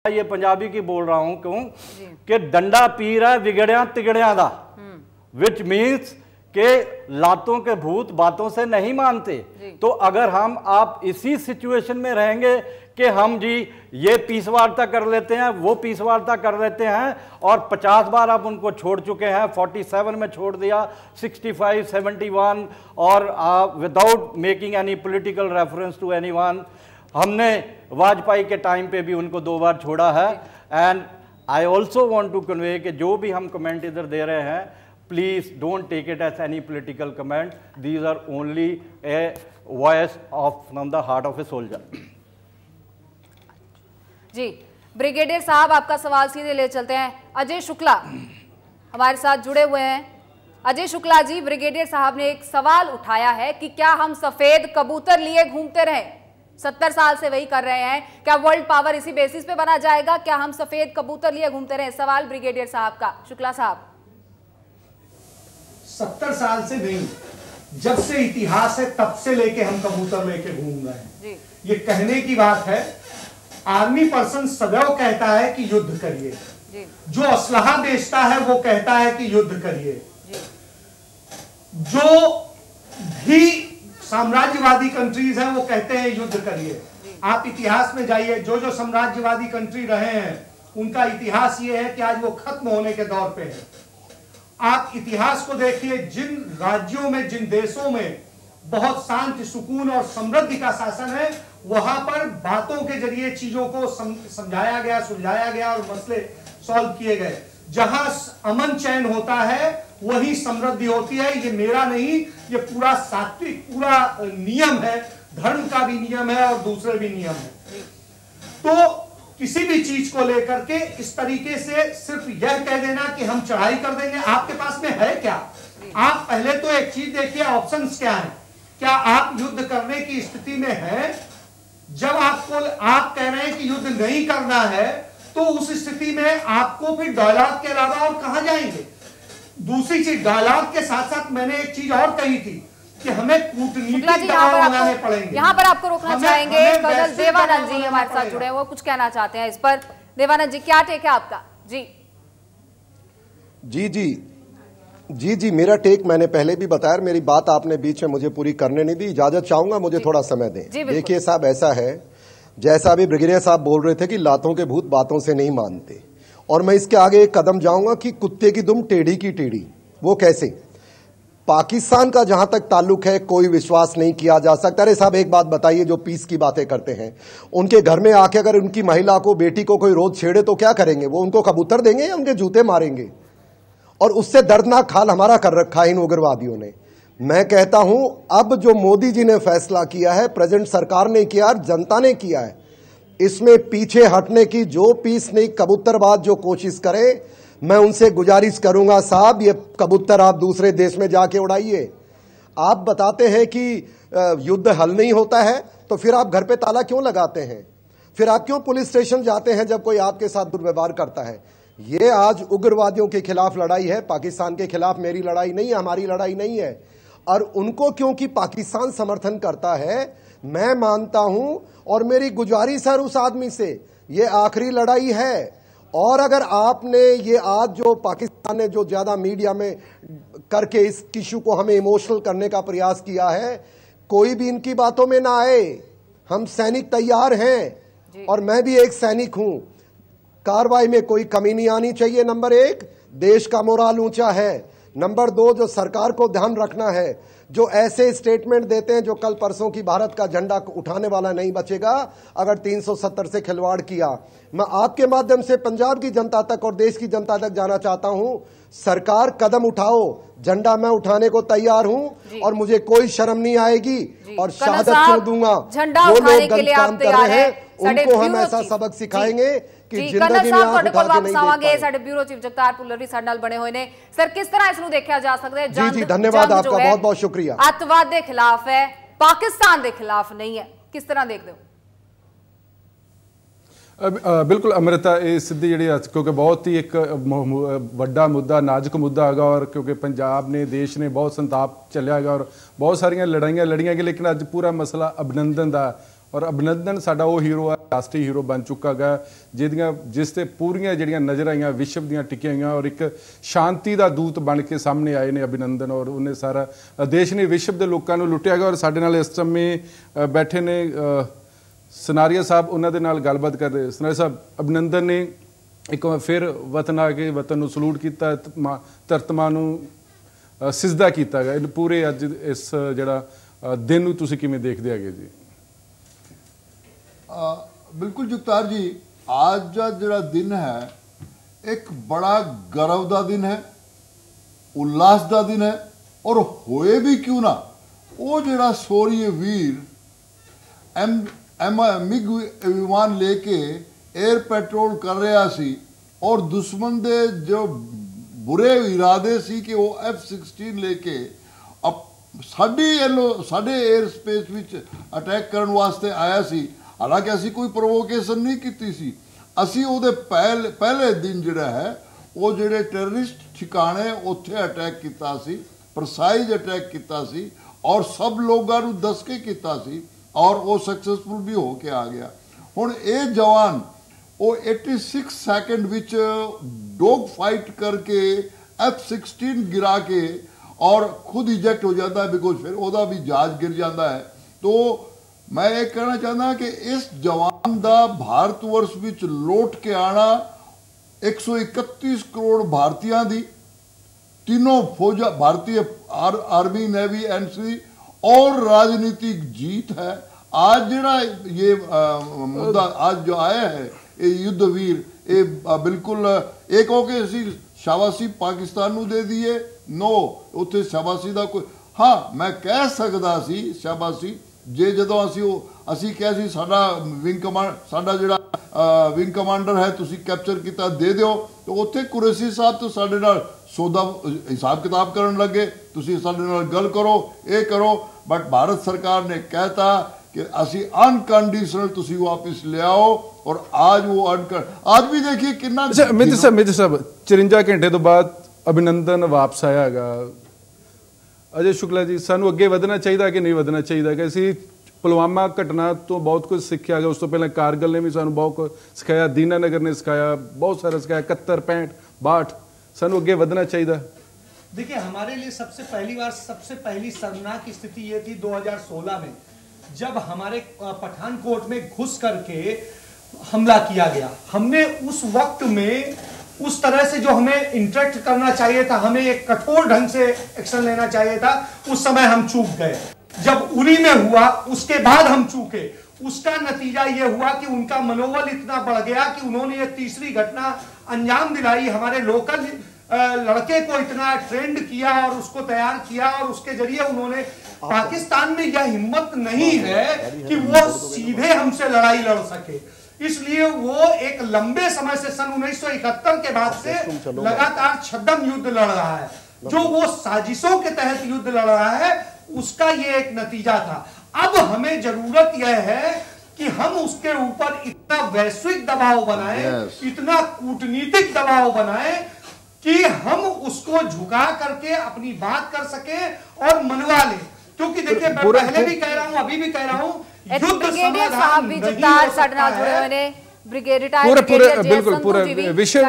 ये पंजाबी की बोल रहा हूं क्यों कि डंडा पी रहा है विगड़िया तिगड़िया दा, विच मीन्स के लातों के भूत बातों से नहीं मानते। तो अगर हम आप इसी सिचुएशन में रहेंगे कि हम जी ये पीस वार्ता कर लेते हैं, वो पीस वार्ता कर लेते हैं, और 50 बार आप उनको छोड़ चुके हैं, 47 में छोड़ दिया, 65, 71, और without making any political reference to anyone, हमने वाजपेयी के टाइम पे भी उनको 2 बार छोड़ा है। And I also want to convey कि जो भी हम कमेंट इधर दे रहे हैं, please don't take it as any political comment, these are only a voice of from the heart of a soldier. जी ब्रिगेडियर साहब, आपका सवाल सीधे ले चलते हैं। अजय शुक्ला हमारे साथ जुड़े हुए हैं। अजय शुक्ला जी, ब्रिगेडियर साहब ने एक सवाल उठाया है कि क्या हम सफेद कबूतर लिए घूमते रहे, 70 साल से वही कर रहे हैं, क्या वर्ल्ड पावर इसी बेसिस पे बना जाएगा, क्या हम सफेद कबूतर लिए घूमते रहे? सवाल ब्रिगेडियर साहब का। शुक्ला साहब। 70 साल से नहीं, जब से इतिहास है तब से लेके हम कबूतर लेके घूम रहे हैं। ये कहने की बात है, आर्मी पर्सन सदैव कहता है कि युद्ध करिए, जो असलहा बेचता है वो कहता है कि युद्ध करिए, जो भी साम्राज्यवादी कंट्रीज हैं वो कहते हैं युद्ध करिए। आप इतिहास में जाइए, जो जो साम्राज्यवादी कंट्री रहे हैं उनका इतिहास ये है कि आज वो खत्म होने के दौर पे है। आप इतिहास को देखिए, जिन राज्यों में, जिन देशों में बहुत शांति, सुकून और समृद्धि का शासन है, वहां पर बातों के जरिए चीजों को समझाया गया, सुलझाया गया और मसले सॉल्व किए गए। जहां अमन चैन होता है वही समृद्धि होती है। ये मेरा नहीं, ये पूरा सात्विक पूरा नियम है, धर्म का भी नियम है और दूसरे भी नियम है। तो किसी भी चीज को लेकर के इस तरीके से सिर्फ यह कह देना कि हम चढ़ाई कर देंगे, आपके पास में है क्या? आप पहले तो एक चीज देखिए, ऑप्शंस क्या है। क्या आप युद्ध करने की स्थिति में हैं? जब आप कह रहे हैं कि युद्ध नहीं करना है, तो उस स्थिति में आपको फिर डायलॉग के अलावा और कहां जाएंगे? दूसरी चीज, डायलॉग के साथ साथ मैंने एक चीज और कही थी कि हमें कूटनीतिक दबाव बनाने पड़ेंगे। यहाँ पर आपको रोकना चाहेंगे। कर्नल देवानंद जी हमारे साथ जुड़े हैं, वो कुछ कहना चाहते हैं इस पर। देवानंद जी, क्या टेक है आपका? जी, मेरा टेक मैंने पहले भी बताया, मेरी बात आपने बीच में मुझे पूरी करने नहीं दी, इजाजत चाहूंगा, मुझे थोड़ा समय दें। देखिए साहब, ऐसा है जैसा अभी ब्रिगेडियर साहब बोल रहे थे कि लातों के भूत बातों से नहीं मानते, और मैं इसके आगे एक कदम जाऊंगा कि कुत्ते की दुम टेढ़ी की टेढ़ी। वो कैसे? पाकिस्तान का जहां तक ताल्लुक है, कोई विश्वास नहीं किया जा सकता। अरे साहब, एक बात बताइए, जो पीस की बातें करते हैं, उनके घर में आके अगर उनकी महिला को, बेटी को कोई रोज छेड़े तो क्या करेंगे? वो उनको कबूतर देंगे या उनके जूते मारेंगे? और उससे दर्दनाक हाल हमारा कर रखा है इन उग्रवादियों ने। मैं कहता हूं, अब जो मोदी जी ने फैसला किया है, प्रेजेंट सरकार ने किया, जनता ने किया है, इसमें पीछे हटने की जो पीस नहीं कबूतरबाज जो कोशिश करे, मैं उनसे गुजारिश करूंगा, साहब ये कबूतर आप दूसरे देश में जाके उड़ाइए। आप बताते हैं कि युद्ध हल नहीं होता है, तो फिर आप घर पे ताला क्यों लगाते हैं? फिर आप क्यों पुलिस स्टेशन जाते हैं जब कोई आपके साथ दुर्व्यवहार करता है? ये आज उग्रवादियों के खिलाफ लड़ाई है, पाकिस्तान के खिलाफ मेरी लड़ाई नहीं है, हमारी लड़ाई नहीं है। और उनको क्योंकि पाकिस्तान समर्थन करता है, मैं मानता हूं, और मेरी गुजारिश है उस आदमी से, ये आखिरी लड़ाई है। और अगर आपने ये आज जो पाकिस्तान ने जो ज्यादा मीडिया में करके इस इशू को हमें इमोशनल करने का प्रयास किया है, कोई भी इनकी बातों में ना आए। हम सैनिक तैयार हैं और मैं भी एक सैनिक हूं। कार्रवाई में कोई कमी नहीं आनी चाहिए। नंबर 1, देश का मोराल ऊंचा है। नंबर 2, जो सरकार को ध्यान रखना है, जो ऐसे स्टेटमेंट देते हैं जो कल परसों की भारत का झंडा उठाने वाला नहीं बचेगा अगर 370 से खिलवाड़ किया। मैं आपके माध्यम से पंजाब की जनता तक और देश की जनता तक जाना चाहता हूं, सरकार कदम उठाओ, झंडा मैं उठाने को तैयार हूं और मुझे कोई शर्म नहीं आएगी और शहादत क्यों दूंगा। जो लोग गलत काम कर रहे हैं उनको हम ऐसा सबक सिखाएंगे कि जिंदगी में आंख उठा के नहीं देख पाएंगे। ब्यूरो चीफ जगतार पुलर भी साडे नाल बने हुए ने। सर, किस तरह इसनू देखा जा सकता है? जी, धन्यवाद आपका, बहुत बहुत शुक्रिया। अतवाद के खिलाफ है, पाकिस्तान के खिलाफ नहीं है, किस तरह देखते हो? बिल्कुल अमृता, ये सिद्धि जी, क्योंकि बहुत ही एक बड़ा मुद्दा, नाजुक मुद्दा है, और क्योंकि पंजाब ने, देश ने बहुत संताप चलिया और बहुत सारिया लड़ाइयां लड़ियां गई, लेकिन अज पूरा मसला अभिनंदन का और अभिनंदन साडा वो हीरो है, राष्ट्रीय हीरो बन चुका है जिस ते पूरियां जिहड़ियां नज़र आईयां विश्व दीयां टिकियां होईयां और एक शांति का दूत बन के सामने आए ने अभिनंदन। और उन्हें सारा देश ने विश्व के लोगों को लुटिया गया। और साडे नाल इस समय बैठे ने सनारिया साहब, उन्होंने नाल गलबात कर रहे। सनारिया साहब, अभिनंदन ने एक बार फिर वतन आके वतन को सलूट किया, धरत मां नूं सिजदा किया गया। पूरे अज इस जिहड़ा दिन नूं तुसीं किवें देखदे हैगे जी? बिल्कुल जुगतार जी, आज का जिहड़ा दिन है एक बड़ा गर्व का दिन है, उल्लास का दिन है। और होए भी क्यों ना, वो जिहड़ा शौर्य वीर मिग विमान लेके एयर पेट्रोल कर रहा सी और दुश्मन दे जो बुरे इरादे सी कि वो F-16 लेके अब साडे एयर स्पेस विच अटैक करने वास्ते आया सी। हालांकि असी कोई प्रोवोकेशन नहीं की सी, असी उहदे पहले दिन जिहड़ा है वो जिहड़े टेररिस्ट ठिकाने उत्थे अटैक किया सी, प्रसाइज अटैक किया सी और सब लोगों नूं दस के किया सी और वो सक्सेसफुल भी होके आ गया। हुण ये जवान वो 86 सैकेंड विच डॉग फाइट करके F-16 गिरा के और खुद इजेक्ट हो जाता है, बिकॉज फिर वह भी जहाज गिर जाता है। तो मैं ये कहना चाहता कि इस जवान का भारतवर्ष विच लौट के आना 131 करोड़ भारतीयों की तीनों फौजा, भारतीय आर्मी, नेवी, एनसी और राजनीतिक जीत है। आज जिहड़ा ये मुद्दा आज जो आया है ये युद्ध वीर, ये बिल्कुल एक हो के असी शाबाशी पाकिस्तान नूं दे दीए, नो उत्थे शाबाशी का कोई, हाँ मैं कह सकदा सी शाबाशी जे जदों असी कहा सी साडा विंग कमांडर है तुसी कैप्चर किया दे दिओ, तो उत्थे कुरैशी साहब तो साडे नाल सौदा हिसाब किताब करन लगे, तुसी साडे नाल गल करो, ये करो। बट भारत सरकार ने कहता कि असी अनकंडीशनल तुसी वापस ले आओ और आज वो आज भी देखिए कितना। मित्र साहब 54 घंटे तो बाद अभिनंदन वापस आया है। अजय शुक्ला जी, सानू अगे वधना चाहिए कि नहीं वधना चाहिए? कि असी पुलवामा घटना तो बहुत कुछ सीखा गया, उस तो पहले कारगिल ने भी सानू बहुत कुछ सिखाया, दीनानगर ने सिखाया, बहुत सारा सिखाया, 71, 65, 62, सानू अगे वधना चाहिए। देखिए हमारे लिए सबसे पहली शर्मनाक स्थिति ये थी 2016 में, जब हमारे पठानकोट में घुस करके हमला किया गया। हमने उस वक्त में उस तरह से जो हमें इंटरेक्ट करना चाहिए था, हमें एक कठोर ढंग से एक्शन लेना चाहिए था, उस समय हम चूक गए। जब उरी में हुआ उसके बाद हम चूके, उसका नतीजा यह हुआ कि उनका मनोबल इतना बढ़ गया कि उन्होंने ये तीसरी घटना अंजाम दिलाई। हमारे लोकल लड़के को इतना ट्रेंड किया और उसको तैयार किया और उसके जरिए उन्होंने, पाकिस्तान में यह हिम्मत नहीं है कि वो सीधे हमसे लड़ाई लड़ सके, इसलिए वो एक लंबे समय से सन 1971 के बाद से लगातार छद्म युद्ध लड़ रहा है। जो वो साजिशों के तहत युद्ध लड़ रहा है उसका ये एक नतीजा था। अब हमें जरूरत यह है कि हम उसके ऊपर इतना वैश्विक दबाव बनाएं, इतना कूटनीतिक दबाव बनाएं कि हम उसको झुका करके अपनी बात कर सके और मनवा ले। क्योंकि देखिए मैं पहले भी कह रहा हूं, अभी भी कह रहा हूं, ब्रिगेडियर साहब भी जगतार साडे नाल जुड़े हुए ने, रिटायर्ड बिल्कुल पूरा विषय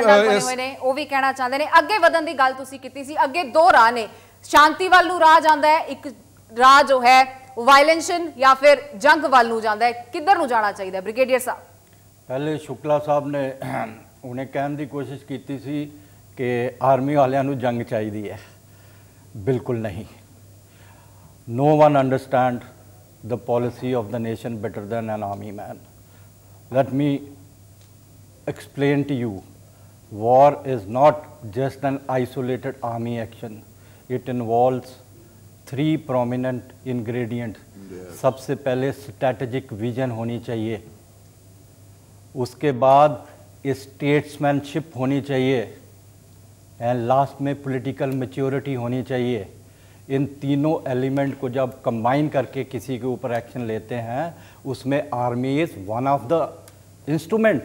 ਉਹ ਵੀ ਕਹਿਣਾ ਚਾਹੁੰਦੇ ਨੇ। ਅੱਗੇ ਵਧਣ ਦੀ ਗੱਲ ਤੁਸੀਂ ਕੀਤੀ ਸੀ, ਅੱਗੇ ਦੋ ਰਾਹ ਨੇ, शांति वाल ਨੂੰ ਰਾਹ ਜਾਂਦਾ ਹੈ, ਇੱਕ ਰਾਹ ਜੋ ਹੈ वायलेंशन या फिर जंग वाल ਨੂੰ ਜਾਂਦਾ है, किधर ਨੂੰ ਜਾਣਾ ਚਾਹੀਦਾ ਹੈ ब्रिगेडियर साहब? पहले शुक्ला साहब ने उन्हें कहने की कोशिश की थी कि आर्मी वालियां ਨੂੰ जंग चाहिए है, बिल्कुल नहीं। No one understand the policy of the nation better than an army man. Let me explain to you, war is not just an isolated army action. It involves 3 prominent ingredients. सबसे पहले strategic vision होनी चाहिए, उसके बाद statesmanship होनी चाहिए, and last में political maturity होनी चाहिए। इन तीनों एलिमेंट को जब कंबाइन करके किसी के ऊपर एक्शन लेते हैं, उसमें army is one of the instrument.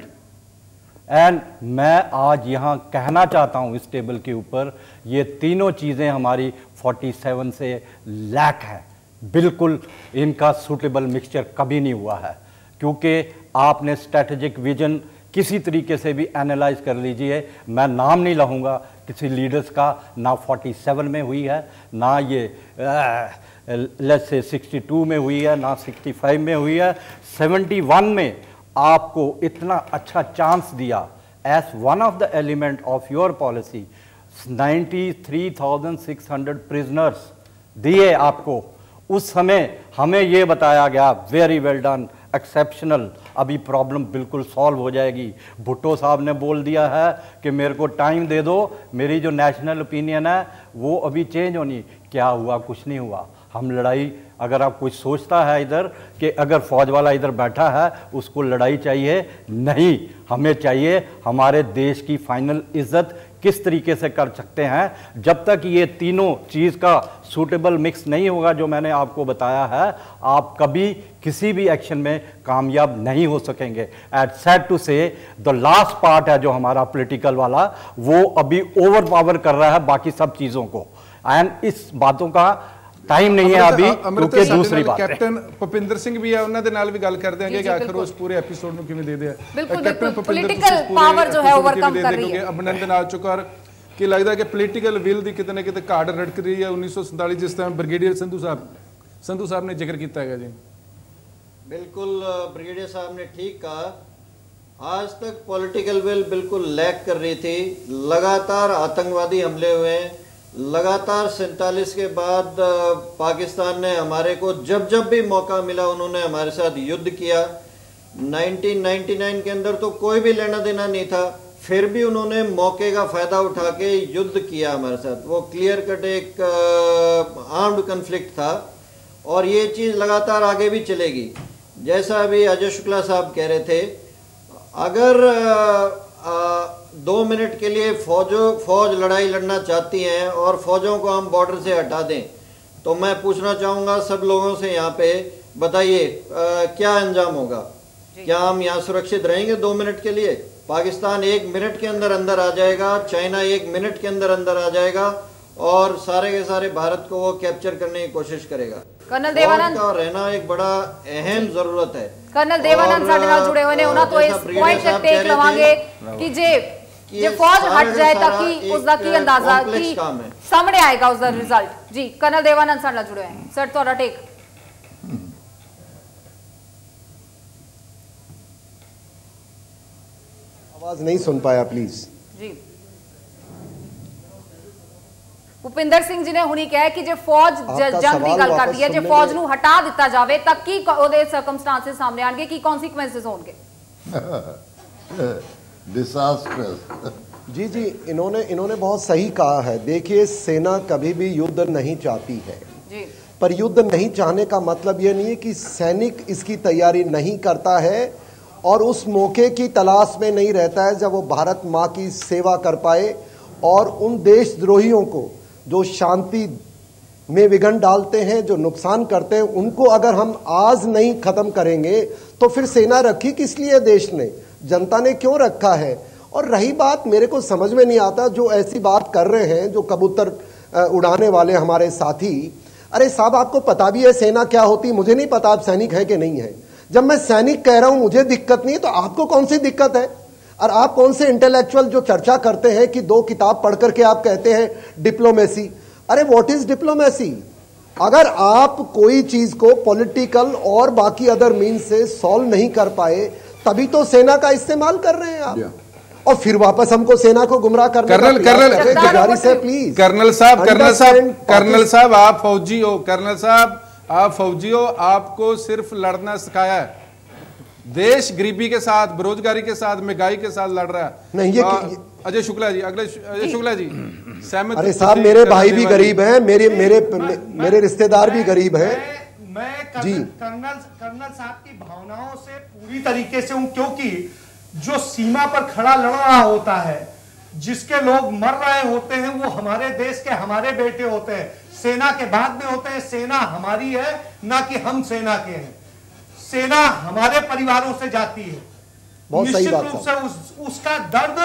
And मैं आज यहाँ कहना चाहता हूँ इस टेबल के ऊपर, ये तीनों चीज़ें हमारी 47 से लैक है, बिल्कुल इनका सूटेबल मिक्सचर कभी नहीं हुआ है। क्योंकि आपने स्ट्रेटेजिक विजन किसी तरीके से भी एनालाइज कर लीजिए, मैं नाम नहीं लाऊंगा किसी लीडर्स का, ना 47 में हुई है, ना ये लेट्स से 62 में हुई है, ना 65 में हुई है, 71 में आपको इतना अच्छा चांस दिया as one of the element of your policy. 93,600 prisoners दिए आपको उस समय, हमें ये बताया गया वेरी वेल डन, एक्सेप्शनल, अभी प्रॉब्लम बिल्कुल सॉल्व हो जाएगी। भुट्टो साहब ने बोल दिया है कि मेरे को टाइम दे दो, मेरी जो नेशनल ओपिनियन है वो अभी चेंज होनी। क्या हुआ? कुछ नहीं हुआ। हम लड़ाई, अगर आप कुछ सोचता है इधर कि अगर फौज वाला इधर बैठा है उसको लड़ाई चाहिए, नहीं, हमें चाहिए हमारे देश की फाइनल इज्जत किस तरीके से कर सकते हैं। जब तक ये तीनों चीज़ का सूटेबल मिक्स नहीं होगा जो मैंने आपको बताया है, आप कभी किसी भी एक्शन में कामयाब नहीं हो सकेंगे। एट सैड टू से द लास्ट पार्ट है जो हमारा पॉलिटिकल वाला, वो अभी ओवर पावर कर रहा है बाकी सब चीज़ों को, एंड इस बातों का टाइम नहीं है अभी, क्योंकि दूसरी बात है। कैप्टन ਭੁਪਿੰਦਰ ਸਿੰਘ ਵੀ ਹੈ, ਉਹਨਾਂ ਦੇ ਨਾਲ ਵੀ ਗੱਲ ਕਰ ਦਿਆਂਗੇ ਕਿ ਆਖਰ ਉਸ ਪੂਰੇ ਐਪੀਸੋਡ ਨੂੰ ਕਿਵੇਂ ਦੇ ਦਿਆ। कैप्टन पॉलिटिकल पावर जो है ओवरकम कर रही है। ਅਭਿਨੰਦਨ ਆ ਚੁੱਕਾ, ਔਰ ਕੀ ਲੱਗਦਾ ਕਿ ਪੋਲੀਟੀਕਲ ਵਿਲ ਦੀ ਕਿਤੇ ਨਾ ਕਿਤੇ ਘਾਟ ਰੜਕ ਰਹੀ ਹੈ। 1947 ਜਿਸ ਤਰ੍ਹਾਂ ਬ੍ਰਿਗੇਡੀਅਰ ਸੰਧੂ ਸਾਹਿਬ ਨੇ ਜ਼ਿਕਰ ਕੀਤਾ ਹੈਗਾ ਜੀ। बिल्कुल ब्रिगेडियर साहब ने ठीक कहा, आज तक पॉलिटिकल विल बिल्कुल लैक कर रही थी। लगातार आतंकवादी हमले हुए, लगातार 47 के बाद पाकिस्तान ने हमारे को जब जब भी मौका मिला उन्होंने हमारे साथ युद्ध किया। 1999 के अंदर तो कोई भी लेना देना नहीं था, फिर भी उन्होंने मौके का फायदा उठा के युद्ध किया हमारे साथ। वो क्लियर कट एक आर्म्ड कन्फ्लिक्ट था, और ये चीज़ लगातार आगे भी चलेगी। जैसा अभी अजय शुक्ला साहब कह रहे थे, अगर 2 मिनट के लिए फौज लड़ाई लड़ना चाहती हैं और फौजों को हम बॉर्डर से हटा दें, तो मैं पूछना चाहूँगा सब लोगों से यहाँ पे, बताइए क्या अंजाम होगा? क्या हम यहाँ सुरक्षित रहेंगे 2 मिनट के लिए? पाकिस्तान 1 मिनट के अंदर अंदर आ जाएगा, चाइना 1 मिनट के अंदर अंदर आ जाएगा, और सारे के सारे भारत को वो कैप्चर करने की कोशिश करेगा। कर्नल देवानंद का रहना एक बड़ा अहम जरूरत है। कर्नल देवानंद साडे नाल जुड़े हुए ने, उन्होंने तो इस पॉइंट ते टेक लवांगे कि जे फौज हट जाए ताकि उसका की अंदाजा की सामने आएगा उसका रिजल्ट। जी कर्नल देवानंद साडे नाल जुड़े हैं सर, थोड़ा टेक। आवाज नहीं सुन पाया प्लीज जी। ਭੁਪਿੰਦਰ ਸਿੰਘ ਜੀ ਨੇ ਹੁਣੀ ਕਿਹਾ ਕਿ ਜੇ ਫੌਜ ਜੰਗ ਦੀ ਗੱਲ ਕਰਦੀ ਹੈ, ਜੇ ਫੌਜ ਨੂੰ ਹਟਾ ਦਿੱਤਾ ਜਾਵੇ ਤਾਂ ਕੀ ਉਹਦੇ ਸਰਕਮਸਟੈਂਸਸ ਸਾਹਮਣੇ ਆਣਗੇ, ਕੀ ਕਨਸੀਕੁਐਂਸਸ ਹੋਣਗੇ? डिजास्टर्स। जी जी, इन्होंने बहुत सही कहा है। देखिए, सेना कभी भी युद्ध नहीं चाहती है जी, पर युद्ध नहीं चाहने का मतलब यह नहीं है कि सैनिक इसकी तैयारी नहीं करता है और उस मौके की तलाश में नहीं रहता है जब वो भारत माँ की सेवा कर पाए, और उन देशद्रोहियों को जो शांति में विघन डालते हैं, जो नुकसान करते हैं, उनको अगर हम आज नहीं खत्म करेंगे तो फिर सेना रखी किस लिए? देश ने, जनता ने क्यों रखा है? और रही बात, मेरे को समझ में नहीं आता जो ऐसी बात कर रहे हैं जो कबूतर उड़ाने वाले हमारे साथी। अरे साहब, आपको पता भी है सेना क्या होती? मुझे नहीं पता आप सैनिक है कि नहीं है। जब मैं सैनिक कह रहा हूं मुझे दिक्कत नहीं है, तो आपको कौन सी दिक्कत है? और आप कौन से इंटेलेक्चुअल जो चर्चा करते हैं कि 2 किताब पढ़ करके आप कहते हैं डिप्लोमेसी। अरे व्हाट इज डिप्लोमेसी? अगर आप कोई चीज को पॉलिटिकल और बाकी अदर मीन्स से सॉल्व नहीं कर पाए, तभी तो सेना का इस्तेमाल कर रहे हैं आप, और फिर वापस हमको सेना को गुमराह करने कर्नल से प्लीज। कर्नल साहब आप फौजी हो, कर्नल साहब आप फौजी हो, आपको सिर्फ लड़ना सिखाया है। देश गरीबी के साथ, बेरोजगारी के साथ, महंगाई के साथ लड़ रहा है। नहीं, ये अजय शुक्ला जी, अजय शुक्ला जी सहमत? अरे साहब, मेरे भाई भी गरीब हैं, मेरे रिश्तेदार भी गरीब हैं। मैं कर्नल साहब की भावनाओं से पूरी तरीके से हूं, क्योंकि जो सीमा पर खड़ा लड़ रहा होता है, जिसके लोग मर रहे होते हैं, वो हमारे देश के हमारे बेटे होते हैं, सेना के बाद में होते हैं। सेना हमारी है, ना कि हम सेना के हैं। सेना हमारे परिवारों से जाती है। निश्चित रूप से उसका दर्द,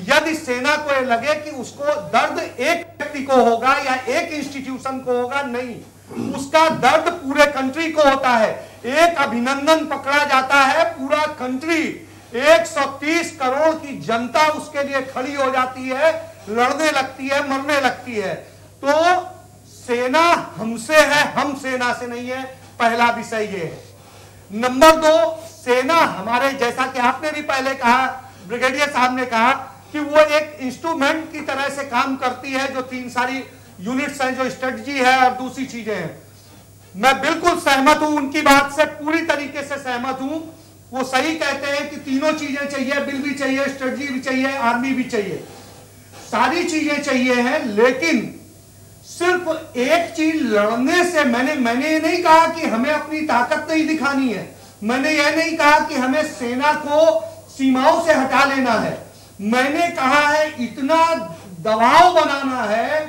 यदि सेना को लगे कि उसको दर्द एक व्यक्ति को होगा या एक इंस्टीट्यूशन को होगा, नहीं, उसका दर्द पूरे कंट्री को होता है। एक अभिनंदन पकड़ा जाता है, पूरा कंट्री 130 करोड़ की जनता उसके लिए खड़ी हो जाती है, लड़ने लगती है, मरने लगती है। तो सेना हमसे है, हम सेना से नहीं है, पहला विषय ये है। नंबर 2, सेना हमारे, जैसा कि आपने भी पहले कहा, ब्रिगेडियर साहब ने कहा कि वो एक इंस्ट्रूमेंट की तरह से काम करती है, जो 3 सारी यूनिट्स हैं, जो स्ट्रेटजी है और दूसरी चीजें हैं। मैं बिल्कुल सहमत हूं उनकी बात से, पूरी तरीके से सहमत हूं। वो सही कहते हैं कि तीनों चीजें चाहिए, बिल भी चाहिए, स्ट्रेटजी भी चाहिए, आर्मी भी चाहिए, सारी चीजें चाहिए हैं। लेकिन सिर्फ एक चीज लड़ने से, मैंने ये नहीं कहा कि हमें अपनी ताकत नहीं दिखानी है, मैंने ये नहीं कहा कि हमें सेना को सीमाओं से हटा लेना है। मैंने कहा है इतना दबाव बनाना है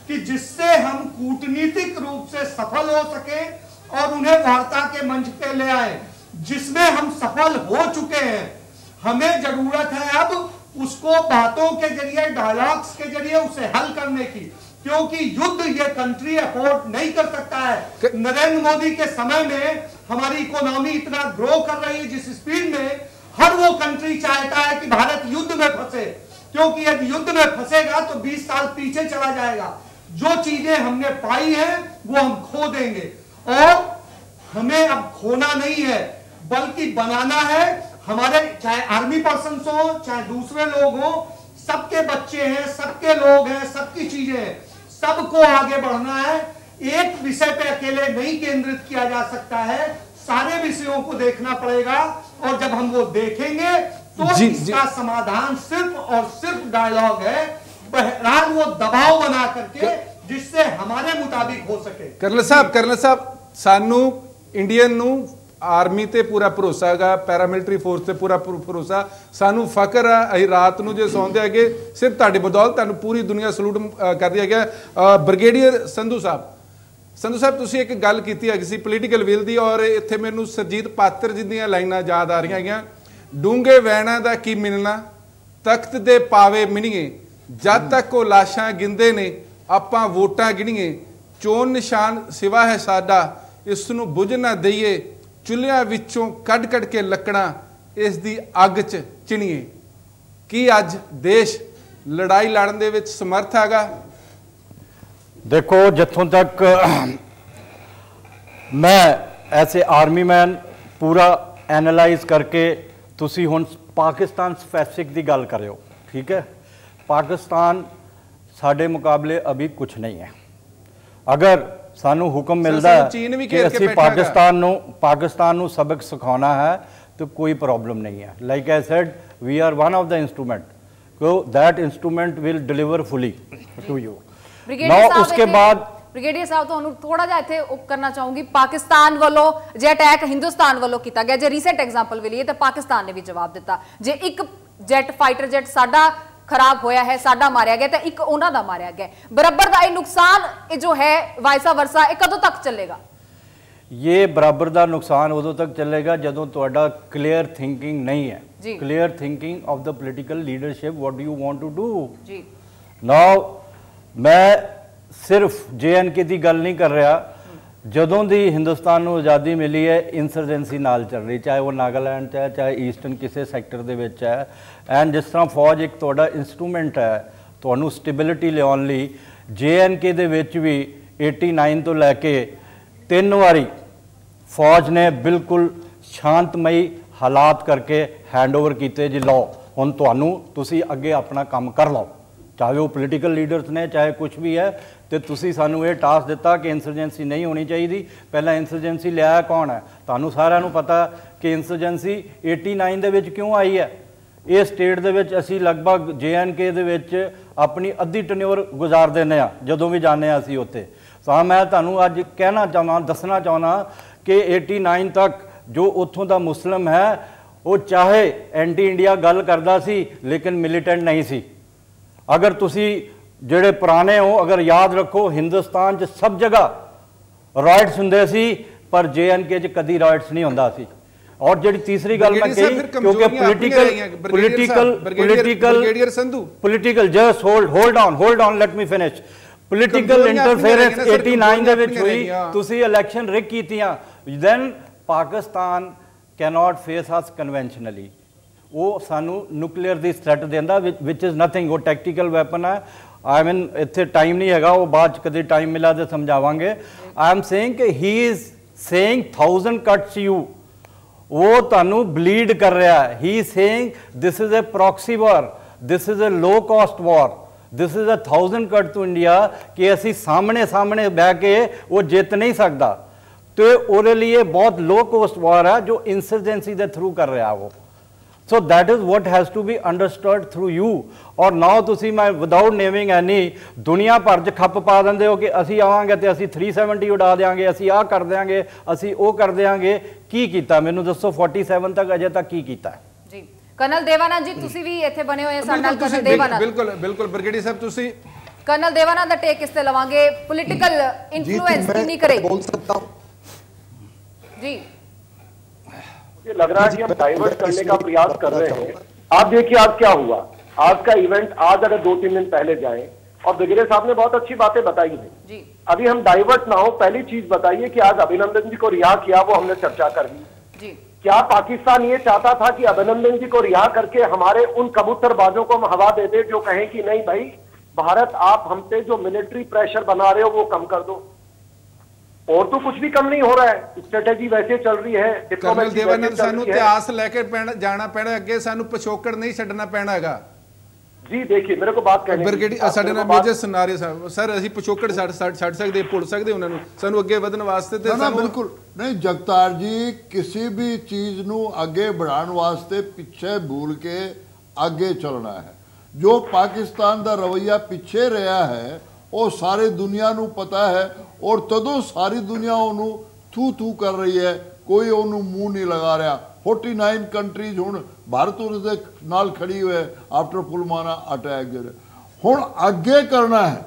कि जिससे हम कूटनीतिक रूप से सफल हो सके और उन्हें वार्ता के मंच पे ले आए, जिसमें हम सफल हो चुके हैं। हमें जरूरत है अब उसको बातों के जरिए, डायलॉग्स के जरिए उसे हल करने की, क्योंकि युद्ध ये कंट्री अफोर्ड नहीं कर सकता है। नरेंद्र मोदी के समय में हमारी इकोनॉमी इतना ग्रो कर रही है जिस स्पीड में, हर वो कंट्री चाहता है कि भारत युद्ध में फंसे, क्योंकि यदि युद्ध में फंसेगा तो 20 साल पीछे चला जाएगा। जो चीजें हमने पाई हैं वो हम खो देंगे, और हमें अब खोना नहीं है बल्कि बनाना है। हमारे चाहे आर्मी पर्सन हो, चाहे दूसरे लोग हो, सबके बच्चे हैं, सबके लोग हैं, सबकी चीजें हैं, सबको आगे बढ़ना है। एक विषय पे अकेले नहीं केंद्रित किया जा सकता है, सारे विषयों को देखना पड़ेगा। और जब हम वो देखेंगे तो इसका समाधान सिर्फ और सिर्फ डायलॉग है, बहरहाल वो दबाव बना करके जिससे हमारे मुताबिक हो सके। कर्नल साहब सानू इंडियन नू आर्मी ते पूरा भरोसा है, पैरामिलिटरी फोर्स ते पूरा भरोसा, सानू फकर है। अं रात नू जो सौंदे है सिर्फ तुहाडी बदौलत, तुहानू पूरी दुनिया सलूट कर दिया है। ब्रिगेडियर संधू साहब तुसीं एक गल कीती है किसी पोलीटिकल विल दी, और इत्थे मैनू सरजीत पात्र जी दीयां लाइनां याद आ रही हैं, डूंगे वैणा दा की मिलना, तख्त दे पावे मिणीए, जद तक वो लाशां गिंदे ने आपां वोटां गिणीए, चोन निशान सिवा है साडा, इस नू बुझ ना दईए, चुल्हिਆਂ ਵਿੱਚੋਂ ਕੱਢ ਕੇ ਲੱਕੜਾਂ ਇਸ ਦੀ ਅੱਗ 'ਚ ਚਿਣੀਏ। ਕੀ ਅੱਜ ਦੇਸ਼ ਲੜਾਈ ਲੜਨ ਦੇ ਵਿੱਚ ਸਮਰਥ ਹੈਗਾ? देखो, जितों तक मैं ऐसे आर्मी मैन पूरा एनालाइज करके, तुसी हुण पाकिस्तान स्पैसिफिक की गल कर रहे हो, ठीक है। पाकिस्तान साढ़े मुकाबले अभी कुछ नहीं है। अगर सानू हुक्म मिलता है कि असी पाकिस्तान नू सबक सिखाना है तो कोई प्रॉब्लम नहीं है। Like I said, we are one of the instrument, so that instrument will deliver fully to you. उसके बाद ब्रिगेडियर साहब तो थोड़ा जिहा इत्थे करना चाहूंगी, पाकिस्तान वालों जे अटैक हिंदुस्तान वालों किया गया, जे रीसेंट एग्जाम्पल भी लिए तो पाकिस्तान ने भी जवाब दिता। जे एक जेट फाइटर जेट साडा खराब होया है, साडा मारिया गया, तो एक उन्हां दा मारिया गया, बराबर का नुकसान जो है वाइसा वर्सा ये कदों तक चलेगा? ये बराबर का नुकसान उदों तक चलेगा जदों तुहाडा क्लीयर थिंकिंग नहीं है, clear thinking of the political leadership, what do you want to do. Now मैं सिर्फ JNK की गल नहीं कर रहा, जदों दी हिंदुस्तान को आज़ादी मिली है इंसरजेंसी नाल चल रही, चाहे वो नागालैंड है चाहे ईस्टर्न किसी सैक्टर दे विच है। एंड जिस तरह फौज एक तुहाडा इंस्ट्रूमेंट है तुहानू स्टेबिलिटी लियाउण लई, JNK दे विच भी 89 तो लैके 3 बारी फौज ने बिल्कुल शांतमई हालात करके हैंड ओवर किए जी, लो हुण तुहानू तुसी अगे अपना काम कर लो, चाहे वो पोलिटिकल लीडर्स ने चाहे कुछ भी है, तो तुसी सानू ये टास्क दिता कि इंसरजेंसी नहीं होनी चाहिए। पहला इंसरजेंसी लिया कौन है? तुहानू सारिਆਂ ਨੂੰ पता कि इंसरजेंसी 89 दे विच क्यों आई है। ये स्टेट दे विच असी लगभग JNK दे विच अपनी अद्धी टन्योर गुजार देने जदों भी जाने असी उत्थे। तो मैं तुहानू अज कहना चाहना, दसना चाहना कि 89 तक जो उत्थों का मुस्लिम है वो चाहे एंटी इंडिया गल करदा सी लेकिन मिलीटेंट नहीं सी। अगर तुसी जेड़े पुराने हो अगर याद रखो, हिंदुस्तान च सब जगह राइट्स हुंदे सी पर JNK च कदी राइट्स नहीं हुंदा सी। और जेड़ी तीसरी गल मैं कही, क्योंकि political just hold on let me finish. Political interference 89 ਦੇ ਵਿੱਚ ਹੋਈ, ਤੁਸੀਂ ਇਲੈਕਸ਼ਨ ਰਿਗ ਕੀਤੀਆਂ, ਦੈਨ ਪਾਕਿਸਤਾਨ ਕੈਨੋਟ ਫੇਸ ਅਸ ਕਨਵੈਨਸ਼ਨਲੀ। ਉਹ ਸਾਨੂੰ ਨਿਊਕਲੀਅਰ ਦੀ ਥ੍ਰੈਟ ਦਿੰਦਾ ਵਿਚ ਇਜ਼ ਨਥਿੰਗ, ਉਹ ਟੈਕਟੀਕਲ ਵੈਪਨ ਹੈ। आई मीन इतने टाइम नहीं है, वो बाद कभी टाइम मिला तो समझावांगे। आई एम सेइंग कि he is saying 1000 cuts you, वो तानू ब्लीड कर रहा है। He is saying this is a proxy war, this is a low cost war, this is a 1000 cut to India कि असी सामने सामने बह के वो जित नहीं सकता। तो वो लिए बहुत लो कॉस्ट वॉर है जो इंसर्जेंसी के थ्रू कर रहा है वो। So that is what has to be understood through you। और now तुसी मैं without naming any दुनिया भर च खप पा देंगे हो कि असी आवांगे तो असी 370 उड़ा देंगे, असी आ कर देंगे, असी वो कर देंगे। की कीता मैनू दसो 47 तक अजे तक की कीता जी। कर्नल देवानंद जी तुसी भी इत्थे बने हुए साडे नाल। कर्नल देवानंद बिल्कुल बिल्कुल ब्रिगेडियर साहब तुसी कर्नल देवानंद दा टेक किस ते लवांगे, पॉलिटिकल इन्फ्लुएंस कितनी करे? बोल सकता हूं जी। ये लग रहा है कि हम डाइवर्ट करने का प्रयास कर रहे हैं। आप देखिए आज क्या हुआ, आज का इवेंट, आज अगर 2-3 दिन पहले जाएं, और ब्रिगेडियर साहब ने बहुत अच्छी बातें बताई हैं। अभी हम डाइवर्ट ना हो, पहली चीज बताइए कि आज अभिनंदन जी को रिहा किया, वो हमने चर्चा कर ली। क्या पाकिस्तान ये चाहता था कि अभिनंदन जी को रिहा करके हमारे उन कबूतरबाजों को हम हवा दे दे जो कहें कि नहीं भाई भारत आप हम पे जो मिलिट्री प्रेशर बना रहे हो वो कम कर दो? और तो कुछ भी कम नहीं हो रहा है, स्ट्रेटेजी वैसे चल रही है। कर्नल देवानंद सानू इतिहास लेके जाना पैना, अगे सानू पिछोकड़ नहीं छड्डना पैना हैगा। जी देखिए मेरे को बात कहने ब्रिगेडियर साडे नाल मेजर सुनारे सर असी पिछोकड़ छड्ड सकदे, भुल सकदे उन्हां नू, सानू अगे वधन वास्ते ते सानू बिल्कुल नहीं। जगतार जी किसी भी चीज नू आगे बढ़ाने वास्ते पीछे भूल के आगे चलना है। जो पाकिस्तान दा रवैया पीछे रहा है वो सारी दुनिया नू पता है, और तदों सारी दुनिया उन्होंने थू थू कर रही है, कोई उन्होंने मुंह नहीं लगा रहा। 49 कंट्रीज हुण भारत उसदे नाल खड़ी हुई है आफ्टर पुलवामा अटैक। हुण आगे करना है,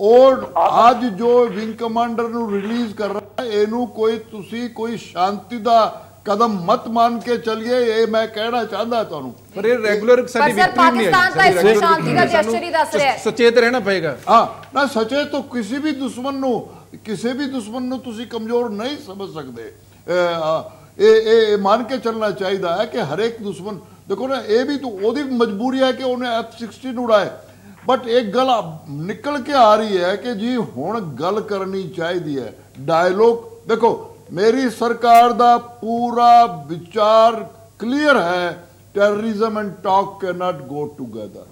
और आज जो विंग कमांडर नू रिलीज कर रहा है इनू कोई तुसी कोई शांति दा कदम मत मान के चलिए, ये मैं कहना चाहता तुहानू। पर ये रेगुलर साडी विक्ट्री नहीं है, शांति दा जेस्चर ही दस रहा है। सचेत रहना पड़ेगा। हां ना सचेत तो किसी भी दुश्मन नू तुसी कमजोर नहीं समझ सकते। ये मान के चलना चाहिए है कि हर एक दुश्मन देखो ना, ये भी तो ओदी मजबूरी है कि उन्हें F-16 उड़ाए, बट एक गल निकल के आ रही है कि जी हुण गल करनी चाहिए है, डायलॉग। देखो मेरी सरकार दा पूरा विचार क्लियर है, terrorism and talk can not go together.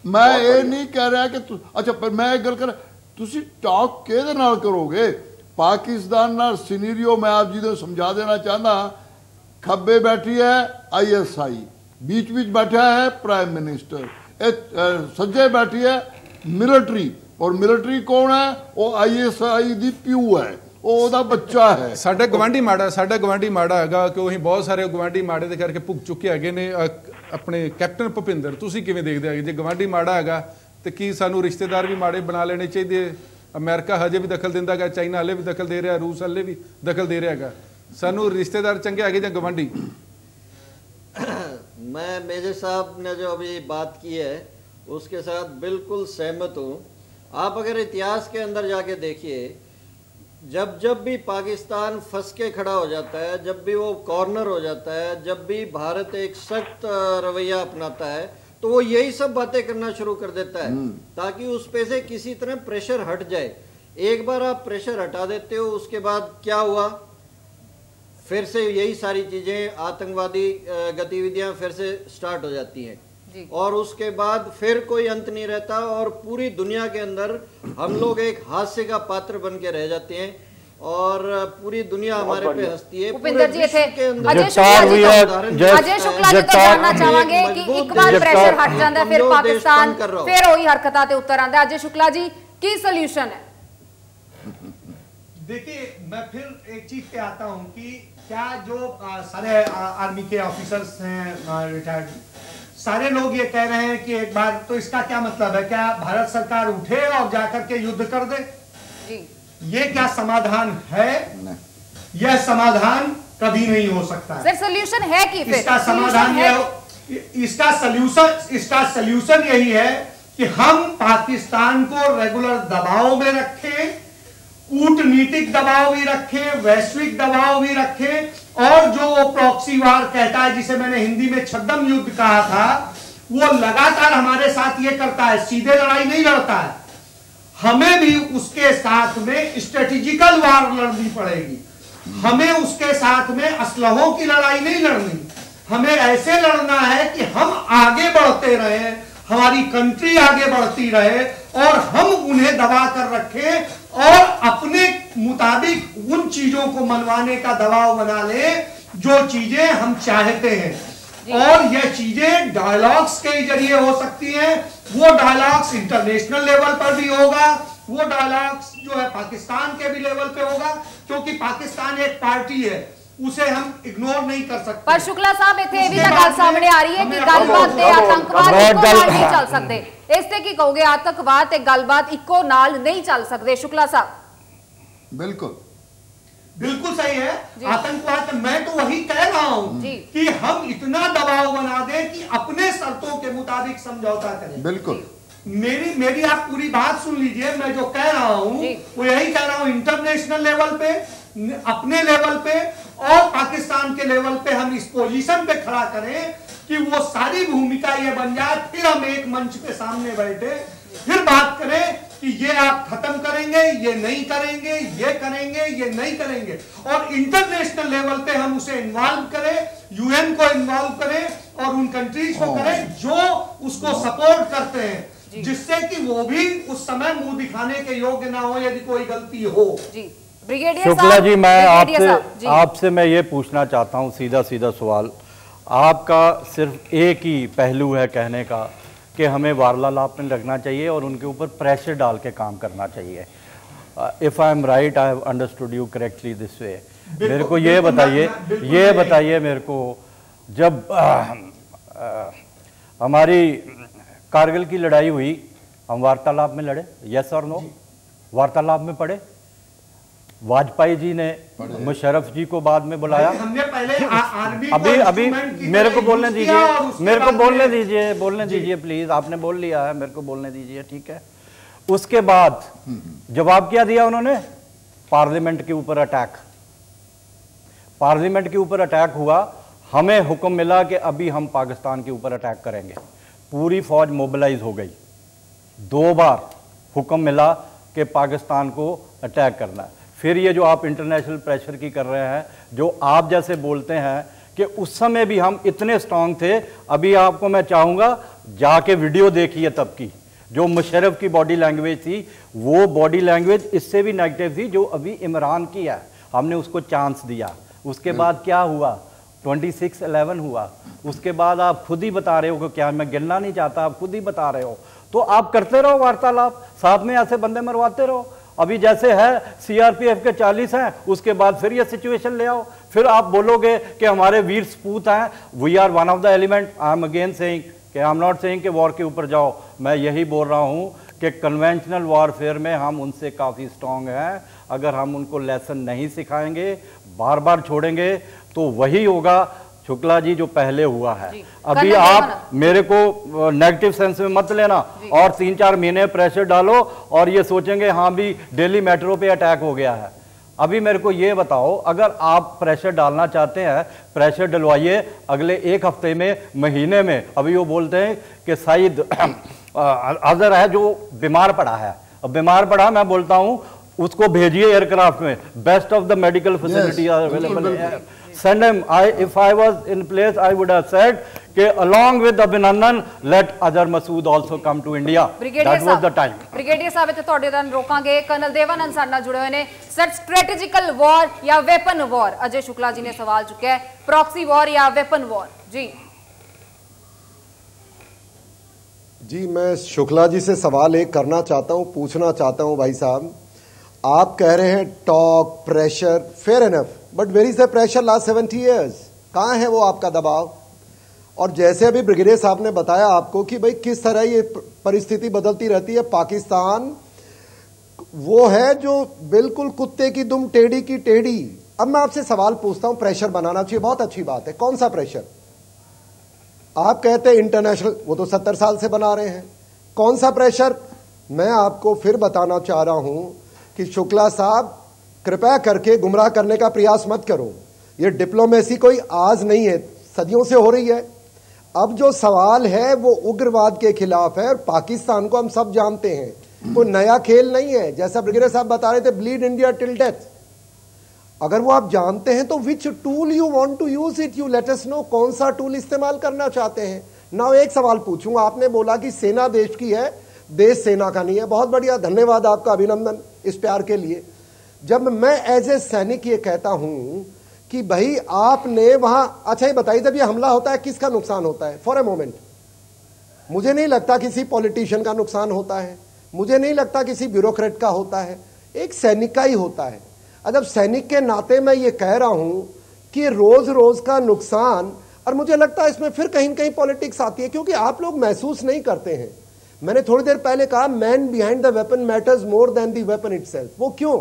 मैं ये नहीं कह रहा कि अच्छा पर मैं एक गल कर, तुसी टॉक किहदे नाल करोगे? पाकिस्तान नाल सिनेरियो मैं आप जी को समझा देना चाहता। खब्बे बैठी है ISI, बीच बीच बैठा है प्राइम मिनिस्टर, सज्जे बैठी है मिलिट्री, और मिलिट्री कौन है? वो ISI दी प्यू है, ਉਹਦਾ ਬੱਚਾ ਹੈ। ਸਾਡਾ ਗਵਾਂਢੀ ਮਾੜਾ ਹੈਗਾ ਕਿ ਉਹੀ ਬਹੁਤ ਸਾਰੇ ਗਵਾਂਢੀ ਮਾੜੇ ਦੇ ਕਰਕੇ ਭੁੱਗ ਚੁੱਕੇ ਹੈਗੇ ਨੇ। ਆਪਣੇ ਕੈਪਟਨ ਭੁਪਿੰਦਰ ਤੁਸੀਂ ਕਿਵੇਂ ਦੇਖਦੇ ਹੈਗੇ ਜੇ ਗਵਾਂਢੀ ਮਾੜਾ ਹੈਗਾ ਤੇ ਕੀ ਸਾਨੂੰ ਰਿਸ਼ਤੇਦਾਰ ਵੀ ਮਾੜੇ ਬਣਾ ਲੈਣੇ ਚਾਹੀਦੇ? ਅਮਰੀਕਾ ਹਜੇ ਵੀ ਦਖਲ ਦਿੰਦਾ ਹੈਗਾ, ਚਾਈਨਾ ਹਲੇ ਵੀ ਦਖਲ ਦੇ ਰਿਹਾ, रूस हले भी दखल दे रहा है। सानू रिश्तेदार चंगे आगे या गवांढी? मैं मेजर साहब ने जो अभी बात की है उसके साथ बिल्कुल सहमत हूँ। आप अगर इतिहास के अंदर जाके देखिए, जब भी पाकिस्तान फंस के खड़ा हो जाता है, जब भी वो कॉर्नर हो जाता है, जब भी भारत एक सख्त रवैया अपनाता है, तो वो यही सब बातें करना शुरू कर देता है ताकि उस पे से किसी तरह प्रेशर हट जाए। एक बार आप प्रेशर हटा देते हो, उसके बाद क्या हुआ, फिर से यही सारी चीजें, आतंकवादी गतिविधियां फिर से स्टार्ट हो जाती हैं और उसके बाद फिर कोई अंत नहीं रहता और पूरी दुनिया के अंदर हम लोग एक हास्य का पात्र बन के रह जाते हैं और पूरी दुनिया हमारे पे हंसती है। भूपिंदर जी थे, अजय शुक्ला जी तो जानना चाहेंगे कि एक बार प्रेशर हट जाता है फिर पाकिस्तान फिर वही हरकतां ते उतर आंदा। अजय शुक्ला जी की सॉल्यूशन है? देखिए मैं फिर एक चीज पे आता हूं कि क्या जो सारे आर्मी के ऑफिसर्स हैं रिटायर्ड, सारे लोग ये कह रहे हैं कि एक बार, तो इसका क्या मतलब है? क्या भारत सरकार उठे और जाकर के युद्ध कर दे? ये क्या समाधान है? यह समाधान कभी नहीं हो सकता है। सर सॉल्यूशन है कि फिर इसका समाधान है, इसका सॉल्यूशन यही है कि हम पाकिस्तान को रेगुलर दबाव में रखें, कूटनीतिक दबाव भी रखें, वैश्विक दबाव भी रखें, और जो वो प्रॉक्सी वार कहता है, जिसे मैंने हिंदी में छद्म युद्ध कहा था, वो लगातार हमारे साथ ये करता है, सीधे लड़ाई नहीं लड़ता है। हमें भी उसके साथ में स्ट्रेटेजिकल वार लड़नी पड़ेगी, हमें उसके साथ में असलहों की लड़ाई नहीं लड़नी, हमें ऐसे लड़ना है कि हम आगे बढ़ते रहे, हमारी कंट्री आगे बढ़ती रहे, और हम उन्हें दबा कर रखें और अपने मुताबिक उन चीजों को मनवाने का दबाव बना ले जो चीजें हम चाहते हैं। और यह चीजें डायलॉग्स के जरिए हो सकती हैं, वो डायलॉग्स इंटरनेशनल लेवल पर भी होगा, वो डायलॉग्स जो है पाकिस्तान के भी लेवल पे होगा, क्योंकि पाकिस्तान एक पार्टी है, उसे हम इग्नोर नहीं कर सकते। पर शुक्ला साहब इतने भी गल सामने आ रही है कि गलबात ते आतंकवाद इको नाल नहीं चल सकते, इससे की कहोगे आतंकवाद ते गलबात इको नाल नहीं चल सकते? शुक्ला साहब बिल्कुल बिल्कुल सही है। आतंकवाद, मैं तो वही कह रहा हूं कि हम इतना दबाव बना दें कि अपने शर्तों के मुताबिक समझौता करें। बिल्कुल मेरी आप पूरी बात सुन लीजिए, मैं जो कह रहा हूं वो यही कह रहा हूं, इंटरनेशनल लेवल पे, अपने लेवल पे और पाकिस्तान के लेवल पे हम इस पोजीशन पे खड़ा करें कि वो सारी भूमिका ये बन जाए, फिर हम एक मंच पे सामने बैठे, फिर बात करें कि ये आप खत्म करेंगे, ये नहीं करेंगे, ये करेंगे, ये नहीं करेंगे, और इंटरनेशनल लेवल पे हम उसे इन्वॉल्व करें, यूएन को इन्वॉल्व करें और उन कंट्रीज को करें जो उसको सपोर्ट करते हैं, जिससे कि वो भी उस समय मुंह दिखाने के योग्य ना हो यदि कोई गलती हो। शुक्ला जी, मैं आपसे मैं ये पूछना चाहता हूँ, सीधा सीधा सवाल आपका, सिर्फ एक ही पहलू है कहने का कि हमें वार्तालाप में रखना चाहिए और उनके ऊपर प्रेशर डाल के काम करना चाहिए। If I am right, I have understood you correctly this way. मेरे को ये बताइए मेरे को, जब हमारी कारगिल की लड़ाई हुई, हम वार्तालाप में लड़े? यस और नो? वार्तालाप में पड़े? वाजपेयी जी ने मुशर्रफ जी को बाद में बुलाया। हमने पहले अभी मेरे को बोलने दीजिए प्लीज, आपने बोल लिया है, मेरे को बोलने दीजिए, ठीक है। उसके बाद जवाब क्या दिया उन्होंने? पार्लियामेंट के ऊपर अटैक। पार्लियामेंट के ऊपर अटैक हुआ, हमें हुक्म मिला कि अभी हम पाकिस्तान के ऊपर अटैक करेंगे, पूरी फौज मोबिलाइज हो गई। 2 बार हुक्म मिला कि पाकिस्तान को अटैक करना है। फिर ये जो आप इंटरनेशनल प्रेशर की कर रहे हैं, जो आप जैसे बोलते हैं कि उस समय भी हम इतने स्ट्रांग थे, अभी आपको मैं चाहूँगा जाके वीडियो देखिए तब की, जो मुशर्रफ की बॉडी लैंग्वेज थी, वो बॉडी लैंग्वेज इससे भी नेगेटिव थी जो अभी इमरान की है। हमने उसको चांस दिया। उसके बाद क्या हुआ? 26/11 हुआ। उसके बाद आप खुद ही बता रहे हो कि क्या, मैं गिनना नहीं चाहता, आप खुद ही बता रहे हो, तो आप करते रहो वार्तालाप, साथ में ऐसे बंदे मरवाते रहो। अभी जैसे है सीआरपीएफ के 40 हैं, उसके बाद फिर ये सिचुएशन ले आओ, फिर आप बोलोगे कि हमारे वीर सपूत हैं, we are one of the element. I am again saying कि आई एम नॉट सेइंग कि वॉर के ऊपर जाओ, मैं यही बोल रहा हूँ कि कन्वेंशनल वॉरफेयर में हम उनसे काफ़ी स्ट्रांग हैं। अगर हम उनको लेसन नहीं सिखाएंगे, बार बार छोड़ेंगे, तो वही होगा शुक्ला जी जो पहले हुआ है। अभी आप मेरे को नेगेटिव सेंस में मत लेना और 3-4 महीने प्रेशर डालो और ये सोचेंगे हाँ भी दिल्ली मेट्रो पे अटैक हो गया है। अभी मेरे को ये बताओ, अगर आप प्रेशर डालना चाहते हैं, प्रेशर डलवाइए अगले 1 हफ्ते में, महीने में। अभी वो बोलते हैं कि शायद अजहर है जो बीमार पड़ा है, अब बीमार पड़ा, मैं बोलता हूँ उसको भेजिए एयरक्राफ्ट में, best of the medical facility are available, send him. If I was in place, I would have said कि along with Abhinandan, let Azhar Masood also come to India. That was the time. Brigadier साहब इत्थे तुहाडे नाल रोकांगे। Colonel Devanand साडे नाल जुड़े हुए ने। सर, स्ट्रेटेजिकल वॉर या वेपन वॉर, अजय शुक्ला जी ने सवाल चुका है, प्रॉक्सी वॉर या वेपन वॉर? जी मैं शुक्ला जी से सवाल एक करना चाहता हूं, पूछना चाहता हूं। भाई साहब, आप कह रहे हैं talk, pressure, fair enough, but where is the pressure last 70 years? कहाँ है वो आपका दबाव? और जैसे अभी ब्रिगेडियर साहब ने बताया आपको कि भाई किस तरह ये परिस्थिति बदलती रहती है। पाकिस्तान वो है जो बिल्कुल कुत्ते की दुम टेढ़ी की टेढ़ी। अब मैं आपसे सवाल पूछता हूं, प्रेशर बनाना चाहिए, बहुत अच्छी बात है, कौन सा प्रेशर? आप कहते हैं इंटरनेशनल, वो तो 70 साल से बना रहे हैं। कौन सा प्रेशर? मैं आपको फिर बताना चाह रहा हूं कि शुक्ला साहब, कृपया करके गुमराह करने का प्रयास मत करो। ये डिप्लोमेसी कोई आज नहीं है, सदियों से हो रही है। अब जो सवाल है वो उग्रवाद के खिलाफ है, और पाकिस्तान को हम सब जानते हैं, कोई नया खेल नहीं है। जैसा ब्रिगेडियर साहब बता रहे थे, ब्लीड इंडिया टिल डेथ। अगर वो आप जानते हैं तो which tool you want to use it, you let us know, कौन सा टूल इस्तेमाल करना चाहते हैं ना। एक सवाल पूछूं, आपने बोला कि सेना देश की है, देश सेना का नहीं है। बहुत बढ़िया, धन्यवाद आपका, अभिनंदन इस प्यार के लिए। जब मैं एज ए सैनिक ये कहता हूं कि भाई आपने वहां, अच्छा ये बताइए, जब ये हमला होता है किसका नुकसान होता है? फॉर ए मोमेंट, मुझे नहीं लगता किसी पॉलिटिशियन का नुकसान होता है, मुझे नहीं लगता किसी ब्यूरोक्रेट का होता है, एक सैनिक का ही होता है। जब सैनिक के नाते मैं ये कह रहा हूं कि रोज रोज का नुकसान, और मुझे लगता है इसमें फिर कहीं कहीं पॉलिटिक्स आती है, क्योंकि आप लोग महसूस नहीं करते हैं। मैंने थोड़ी देर पहले कहा, man behind the weapon matters more than the weapon itself. वो क्यों?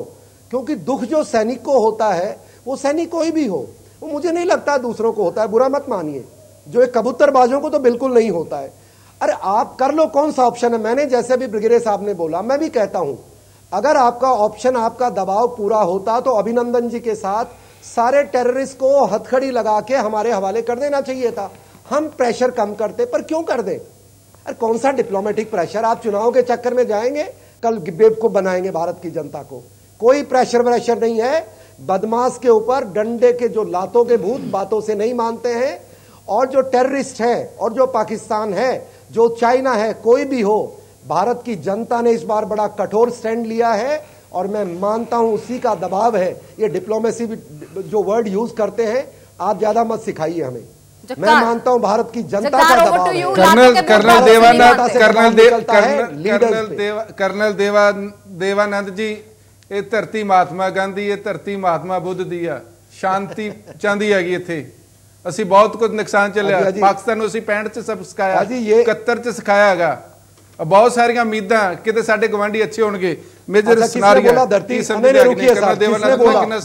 क्योंकि दुख जो सैनिक को होता है वो सैनिक कोई भी हो, वो मुझे नहीं लगता दूसरों को होता है, बुरा मत मानिए। जो एक कबूतरबाजों को तो बिल्कुल नहीं होता है। अरे आप कर लो, कौन सा ऑप्शन है? मैंने जैसे भी ब्रिगेडियर साहब ने बोला, मैं भी कहता हूं, अगर आपका ऑप्शन, आपका दबाव पूरा होता तो अभिनंदन जी के साथ सारे टेररिस्ट को हथकड़ी लगा के हमारे हवाले कर देना चाहिए था। हम प्रेशर कम करते, पर क्यों कर दें? अरे कौन सा डिप्लोमेटिक प्रेशर? आप चुनाव के चक्कर में जाएंगे, कल बेवकूफ बनाएंगे भारत की जनता को। कोई प्रेशर व्रेशर नहीं है। बदमाश के ऊपर डंडे के जो लातों के भूत बातों से नहीं मानते हैं, और जो टेररिस्ट है, और जो पाकिस्तान है, जो चाइना है, कोई भी हो, भारत की जनता ने इस बार बड़ा कठोर स्टैंड लिया है, और मैं मानता हूं उसी का दबाव है। ये डिप्लोमेसी जो वर्ड यूज करते हैं, आप ज्यादा मत सिखाइए हमें। मैं मानता हूं भारत की जनता का दबाव है। कर्नल देवानंद जी, ये धरती महात्मा गांधी, ये धरती महात्मा बुद्ध दी आ, शांति चाहती हैगी इत्थे। ਅਸੀਂ बहुत कुछ नुकसान चलिया, पाकिस्तान ਨੂੰ ਅਸੀਂ 65 ਚ ਸਭ ਸਿਖਾਇਆ, 71 ਚ ਸਿਖਾਇਆ ਹੈਗਾ। बहुत सारिया उम्मीदा कि साडे गवांढी अच्छे होंगे। मेजर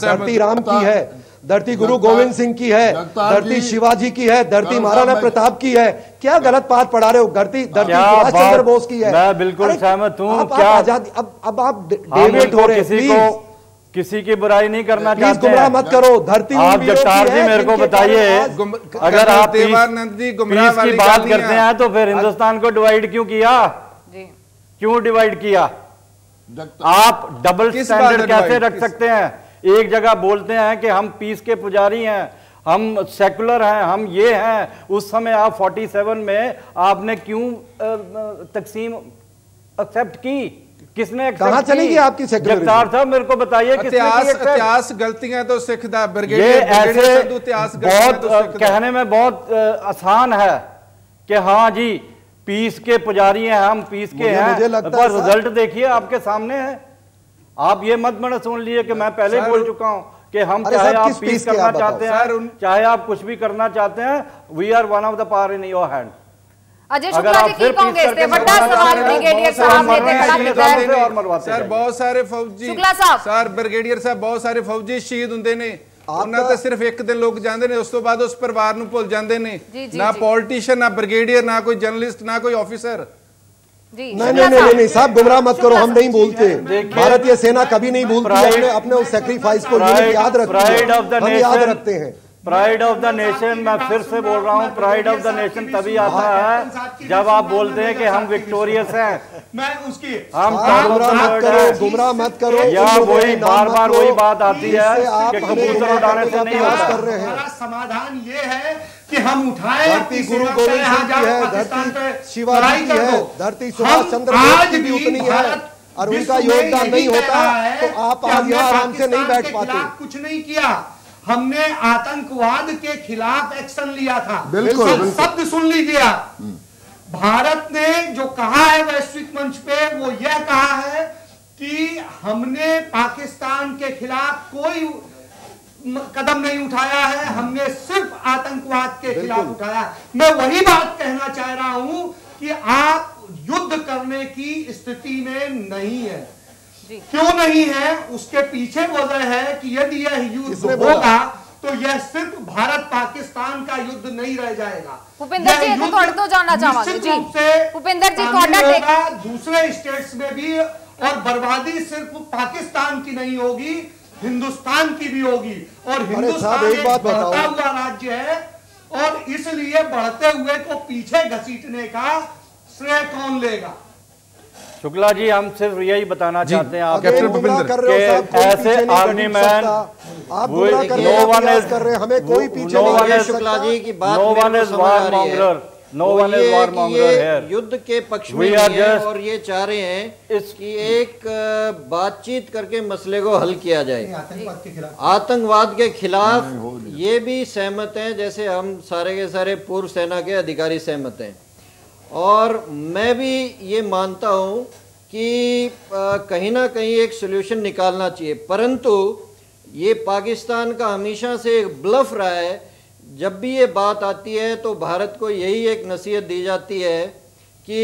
धरती राम की है, धरती गुरु गोविंद सिंह की है, धरती शिवाजी की है, धरती महाराणा प्रताप की है। क्या गलत बात पढ़ा रहे हो? धरती सुभाष चंद्र बोस की है। मैं बिल्कुल सहमत हूँ। क्या आजादी, अब आप डेविएट हो रहे हैं। किसी की बुराई नहीं करना चाहते, गुमराह मत करो। धरती आप जगतार जी मेरे को बताइए, अगर आप देवानंद जी गुमराह की बात करते हैं तो फिर हिंदुस्तान को डिवाइड क्यों किया? क्यों डिवाइड किया? आप डबल स्टैंडर्ड कैसे रख सकते हैं? एक जगह बोलते हैं कि हम पीस के पुजारी हैं, हम सेकुलर हैं, हम ये हैं। उस समय आप 47 में आपने क्यों तकसीम एक्सेप्ट की? किसने कहां चलेगी आपकी सेक्युलरिज्म? जगतार साहब मेरे को बताइए, इतिहास गलतियां तो सिखदा ब्रिगेडियर इतिहास बहुत कहने में बहुत आसान है कि हाँ जी पीस के पुजारी हैं, हम पीस के हैं, पर रिजल्ट देखिए आपके सामने है। आप ये मत बड़ा सुन लिए कि मैं पहले बोल चुका हूं कि हम चाहे आप पीस करना चाहते हैं, चाहे आप कुछ भी करना चाहते हैं, we are one of the power in your hand. Ajay Shukla ji की कांग्रेस से बड़ा सवाल ब्रिगेडियर साहब ने देखा। सर बहुत सारे फौजी, शुक्ला साहब, सर ब्रिगेडियर साहब बहुत सारे फौजी शहीद हुंदे ने, ਉਹਨਾਂ ਤੇ ਸਿਰਫ ਇੱਕ ਦਿਨ ਲੋਕ ਜਾਂਦੇ ਨੇ, ਉਸ ਤੋਂ ਬਾਅਦ ਉਸ ਪਰਿਵਾਰ ਨੂੰ ਭੁੱਲ ਜਾਂਦੇ ਨੇ। ਨਾ ਪੋਲਿਟਿशियन, ना ब्रिगेडियर, ना कोई जर्नलिस्ट, ना कोई ऑफिसर। नहीं साहब, गुमराह मत करो। हम नहीं भूलते, भारतीय सेना कभी नहीं भूलती अपने उस सेक्रीफाइस को, याद रखते हैं। प्राइड ऑफ द नेशन, मैं फिर से बोल रहा हूँ, प्राइड ऑफ द नेशन तभी आता है जब आप बोलते हैं कि हम विक्टोरियस हैं। मैं उसकी हम गुमराह मत करो। या वही बार बार वही बात आती है कि कबूतर उड़ाने से नहीं होता। हमारा समाधान ये है कि हम उठाए धरती गुरु गोविंद सिंह की है, धरती शिवाजी की है, धरती सुभाष चंद्र बोस की भी उतनी है, और उनका योगदान नहीं होता तो आप आज यहाँ आराम से नहीं बैठ पाते। कुछ नहीं किया, हमने आतंकवाद के खिलाफ एक्शन लिया था। बिल्कुल शब्द सुन लीजिए। भारत ने जो कहा है वैश्विक मंच पे, वो यह कहा है कि हमने पाकिस्तान के खिलाफ कोई कदम नहीं उठाया है, हमने सिर्फ आतंकवाद के खिलाफ उठाया। मैं वही बात कहना चाह रहा हूं कि आप युद्ध करने की स्थिति में नहीं है। क्यों नहीं है? उसके पीछे वजह है कि यदि यह युद्ध होगा तो यह सिर्फ भारत पाकिस्तान का युद्ध नहीं रह जाएगा। भूपिंदर जी तो जानना चाहूंगी जी, भूपिंदर जी दूसरे स्टेट्स में भी, और बर्बादी सिर्फ पाकिस्तान की नहीं होगी, हिंदुस्तान की भी होगी। और हिंदुस्तान एक बढ़ता हुआ राज्य है, और इसलिए बढ़ते हुए को पीछे घसीटने का श्रेय कौन लेगा? शुक्ला जी, हम सिर्फ यही बताना चाहते हैं आप कैप्टन भूपिंदर कि ऐसे आर्मी मैन आप गुमराह कर रहे हैं, हमें कोई पीछे नहीं। शुक्ला जी की बात युद्ध के पक्ष में है, और ये चाह रहे हैं कि एक बातचीत करके मसले को हल किया जाए। आतंकवाद के खिलाफ ये भी सहमत हैं, जैसे हम सारे के सारे पूर्व सेना के अधिकारी सहमत हैं। और मैं भी ये मानता हूँ कि कहीं ना कहीं एक सॉल्यूशन निकालना चाहिए, परंतु ये पाकिस्तान का हमेशा से एक ब्लफ रहा है। जब भी ये बात आती है तो भारत को यही एक नसीहत दी जाती है कि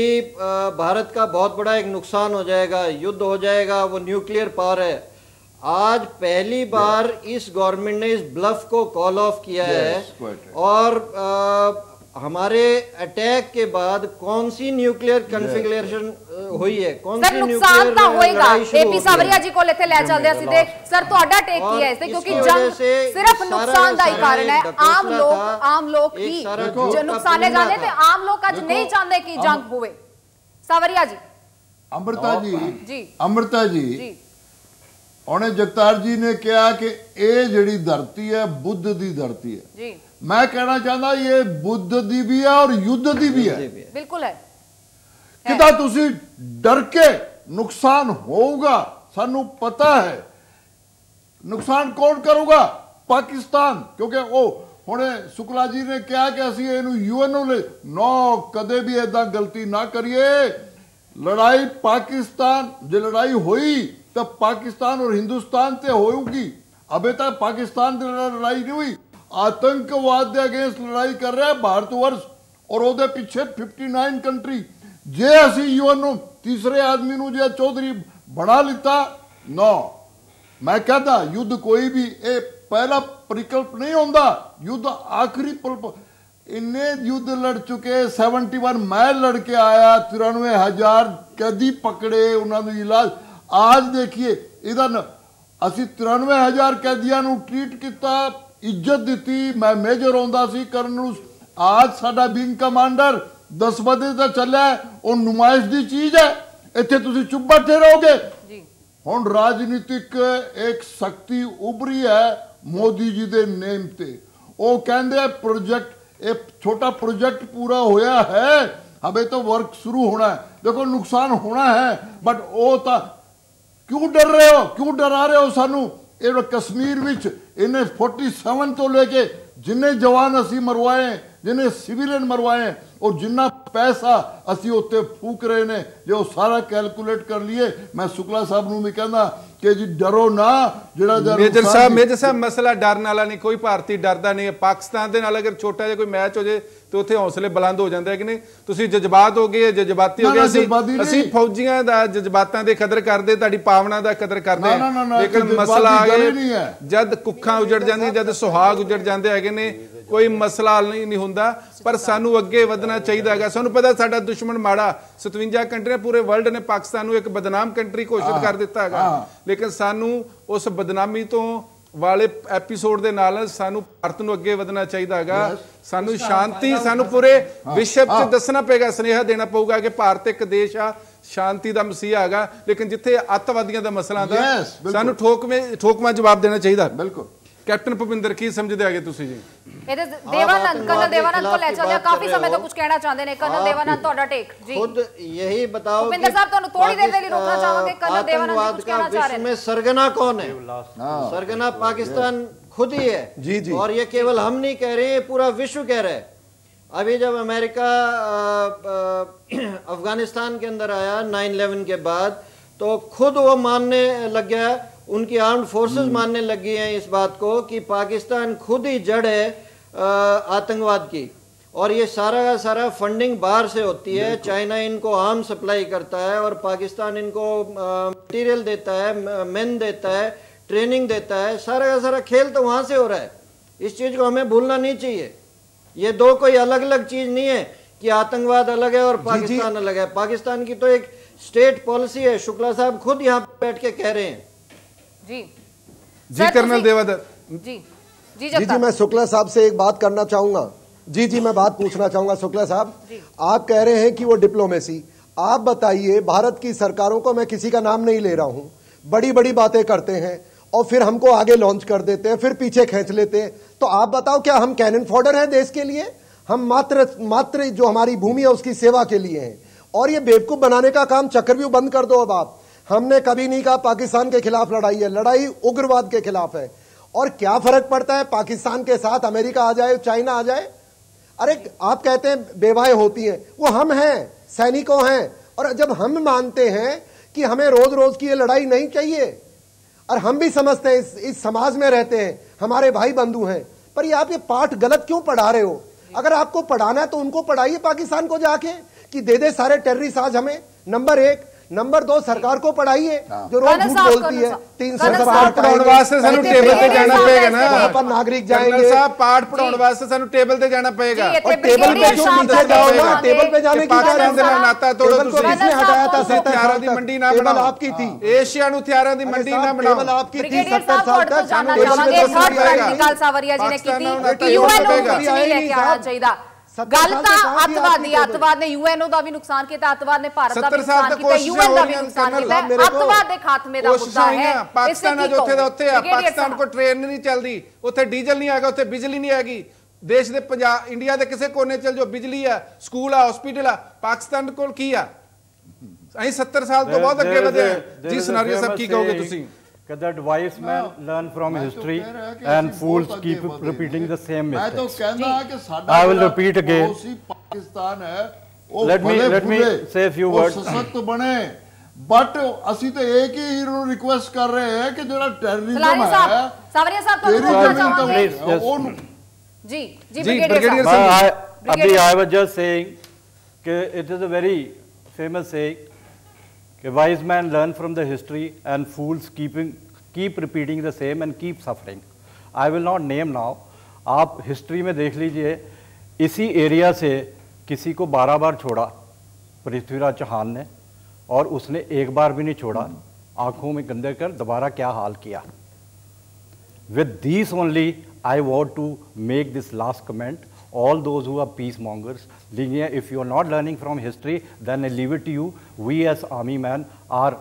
भारत का बहुत बड़ा एक नुकसान हो जाएगा, युद्ध हो जाएगा, वो न्यूक्लियर पावर है। आज पहली बार इस गवर्नमेंट ने इस ब्लफ को कॉल ऑफ किया है, और हमारे अटैक के बाद कौन सी न्यूक्लियर कन्फिगरेशन हुई है, कौन सी नुकसान ਤਾਂ ਹੋਏਗਾ। एपी सावरिया जी को लेते ले चलते हैं सीधे। सर ਤੁਹਾਡਾ ਟੇਕ ਕੀ ਹੈ ਇਸ ਤੇ, क्योंकि जंग सिर्फ नुकसान ਦਾ ਹੀ ਕਾਰਨ ਹੈ। ਆਮ ਲੋਕ ਹੀ जो नुकसाने जाने थे, आम लोग आज नहीं चाहते कि जंग होवे। सावरिया जी। अमृता जी ਉਹਨੇ जगतार जी ने कहा कि ये जिहड़ी धरती है बुद्ध दी धरती है जी। मैं कहना चाहता ये बुद्ध दी भी है और युद्ध दी भी है। बिल्कुल है कि तुसी डर के नुकसान होगा, सानू पता है। नुकसान कौन करूगा? पाकिस्तान, क्योंकि वो हुणे शुक्ला जी ने कहा कि असी इहनू यूएनओ ले नो कदे भी ऐदा गलती ना करिए। लड़ाई पाकिस्तान, जो लड़ाई हुई तो पाकिस्तान और हिंदुस्तान से होगी। अबे तक पाकिस्तान से लड़ाई नहीं हुई, आतंकवाद के अगेंस्ट लड़ाई कर रहा है भारतवर्ष, और ओदे पीछे 59 कंट्री। जे असी यूएनओ तीसरे आदमी नू जे चौधरी बना लिता, नो मैं कहता युद्ध कोई भी ए पहला परिकल्प नहीं होता, युद्ध आखिरी पल। इन्ने युद्ध लड़ चुके, 71 मैं लड़के आया, 93,000 कैदी पकड़े, उन्होंने इलाज। आज देखिए इधर असी 93,000 कैदियों नू ट्रीट किया, इज्जत दी। मैं मेजर होंदा सी कर्नल, आज साडा विंग कमांडर 10 बजे तक चलिया, वो नुमाइश की चीज है। इत्थे तुसी चुप बैठे रहोगे। हुण राजनीतिक एक शक्ति उभरी है मोदी जी दे नेम ते। वो कहंदे प्रोजेक्ट, एक छोटा प्रोजेक्ट पूरा होया है, अबे तो वर्क शुरू होना है। देखो नुकसान होना है, बट वो तो क्यों डर रहे हो, क्यों डरा रहे हो सानू? ये कश्मीर विच इन्हें 47 तो लेके जिन्हें जवान असी मरवाए, जिन्हें सिविलियन मरवाए, और जिन्ना पैसा असी उत्ते फूक रहे ने, जो सारा कैलकुलेट कर लिए। मैं शुक्ला साहब नूं भी कहना कि जी डरो ना। मेजर साहब मसला डरन वाला नहीं, कोई भारती डरदा नहीं है। पाकिस्तान दे नाल अगर छोटा जिहा कोई मैच हो जाए तो उत्थे हौसले बुलंद हो जाते हैं कि नहीं। तुसीं जज्बात हो गए, जज्बाती हो गए। असीं फौजियां दा जज्बातां दे कदर करदे, तुहाडी भावना दा कदर करदे, लेकिन मसला आ गया जद कुखां उजड़ जांदियां, जद सुहाग उजड़ जांदे हैगे ने, कोई मसला हल नहीं हुंदा। पर सानू अगे वधना चाहिदा है। सानू पता साडा दुश्मन माड़ा, 57 कंट्रियां पूरे वर्ल्ड ने पाकिस्तान नूं एक बदनाम कंट्री घोषित कर दिता है, लेकिन सानू उस बदनामी तो वाले एपीसोड दे नाल सानू भारत नूं अगे वधना चाहिदा है। सानू शांति, सानू पूरे विश्व च दसना पेगा, स्नेहा देना पऊगा कि भारत एक देश आ, शांति दा मसीहा हैगा। लेकिन जिथे अतवादियों दा मसला आंदा, सानू ठोकवां जवाब देना चाहिदा। बिल्कुल। कैप्टन भूपिंदर की समझदे आगे तुसी जी? देवानंद, कर्नल देवानंद को ले चलते, काफी समय तो कुछ कहना चाहते हैं। कर्नल देवानंद ਤੁਹਾਡਾ ਟੇਕ जी। खुद यही बताओ भूपिंदर साहब, ਤੁਹਾਨੂੰ थोड़ी देर के लिए रोकना चाहांगे। कर्नल देवानंद कुछ कहना चाह रहे हैं। सरगना कौन है? सरगना पाकिस्तान खुद ही है जी जी। और ये केवल हम नहीं कह रहे, पूरा विश्व कह रहा है। अभी जब अमेरिका अफगानिस्तान के अंदर आया 9/11 के बाद, तो खुद वो मानने लग गया, उनकी आर्म्ड फोर्सेस मानने लगी हैं इस बात को कि पाकिस्तान खुद ही जड़ है आतंकवाद की, और ये सारा का सारा फंडिंग बाहर से होती है। चाइना इनको आर्म सप्लाई करता है और पाकिस्तान इनको मटेरियल देता है, मेन देता है, ट्रेनिंग देता है। सारा का सारा खेल तो वहाँ से हो रहा है। इस चीज को हमें भूलना नहीं चाहिए। ये दो कोई अलग अलग चीज नहीं है कि आतंकवाद अलग है और पाकिस्तान अलग है। पाकिस्तान की तो एक स्टेट पॉलिसी है, शुक्ला साहब खुद यहाँ बैठ के कह रहे हैं। जी कर्नल देवादत्त जी मैं शुक्ला साहब से एक बात करना चाहूंगा। जी मैं बात पूछना चाहूंगा शुक्ला साहब, आप कह रहे हैं कि वो डिप्लोमेसी, आप बताइए भारत की सरकारों को, मैं किसी का नाम नहीं ले रहा हूं, बड़ी बड़ी बातें करते हैं और फिर हमको आगे लॉन्च कर देते हैं, फिर पीछे खींच लेते हैं। तो आप बताओ क्या हम कैनन फॉडर हैं देश के लिए? हम मात्र जो हमारी भूमि है उसकी सेवा के लिए हैं। और ये बेवकूफ बनाने का काम चक्रव्यूह बंद कर दो अब आप। हमने कभी नहीं कहा पाकिस्तान के खिलाफ लड़ाई है, लड़ाई उग्रवाद के खिलाफ है। और क्या फर्क पड़ता है पाकिस्तान के साथ अमेरिका आ जाए, चाइना आ जाए? अरे आप कहते हैं बेवाएं होती हैं, वो हम हैं, सैनिकों हैं। और जब हम मानते हैं कि हमें रोज रोज की ये लड़ाई नहीं चाहिए, और हम भी समझते हैं इस समाज में रहते हैं, हमारे भाई बंधु हैं, पर ये आप ये पाठ गलत क्यों पढ़ा रहे हो? अगर आपको पढ़ाना है तो उनको पढ़ाइए पाकिस्तान को जाके कि दे सारे टेररिस्ट आज हमें। नंबर 1, नंबर 2 सरकार को पढ़ाइए जो रोज झूठ बोलती है। 300 पाठ पढ़ाने वास्ते सानू टेबल पे जाना पेगा ना, वहां पर नागरिक जाएंगे। साहब पाठ पढ़ाने वास्ते सानू टेबल पे जाना पेगा। और टेबल पे क्यों नीचे जाओ ना? टेबल पे जाने की पाकिस्तान दे नाल नाता तोड़ो तुसी। किसने हटाया था? हथियारां दी मंडी ना बनाओ, आपकी थी। एशिया नु हथियारां दी मंडी ना बनाओ, टेबल आपकी थी। 70 साल तक जानना चाहांगे थर्ड प्रैक्टिकल सावरिया जी ने की थी कि यूएनओ कुछ नहीं लेके आना चाहिए। गल अतवाद ने यूएनओ का भी नुकसान किया, अतवाद ने भारत का भी नुकसान किया, यूएन का भी नुकसान किया। अतवाद के खात्मे का मुद्दा है। पाकिस्तान जो उत्थे दा उत्थे आ, पाकिस्तान को ट्रेन नहीं चलदी, उत्थे डीजल नहीं आएगा, उत्थे बिजली नहीं आएगी। देश दे पंजाब इंडिया दे किसे कोने चल जो बिजली है, स्कूल है, हॉस्पिटल है, पाकिस्तान कोल की है? अहीं 70 साल तो बहुत अगे वधे हैं। जी सुनारिया साहब की कहोगे तुसी? That wise men learn from history and fools keep repeating the same मैं तो mistakes. कहना है कि साडा I will repeat again. Pakistan है वो Let me say a few words. सशक्त बने, बट असि तो एक ही रिक्वेस्ट कर रहे हैं कि जरा टेररिज्म है, सावरिया साहब तो रोकना चाहेंगे। जी ब्रिगेडियर साहब, अभी I was just saying कि it is a very famous saying कि wise men learn from the history and fools keep repeating the same and keep suffering. I will not name now. आप history में देख लीजिए, इसी area से किसी को 12 बार छोड़ा पृथ्वीराज चौहान ने, और उसने एक बार भी नहीं छोड़ा। आंखों में गंदे कर दोबारा क्या हाल किया। With these only I want to make this last comment. All those who are peace mongers, if you are not learning from history, then I leave it to you. We as army men are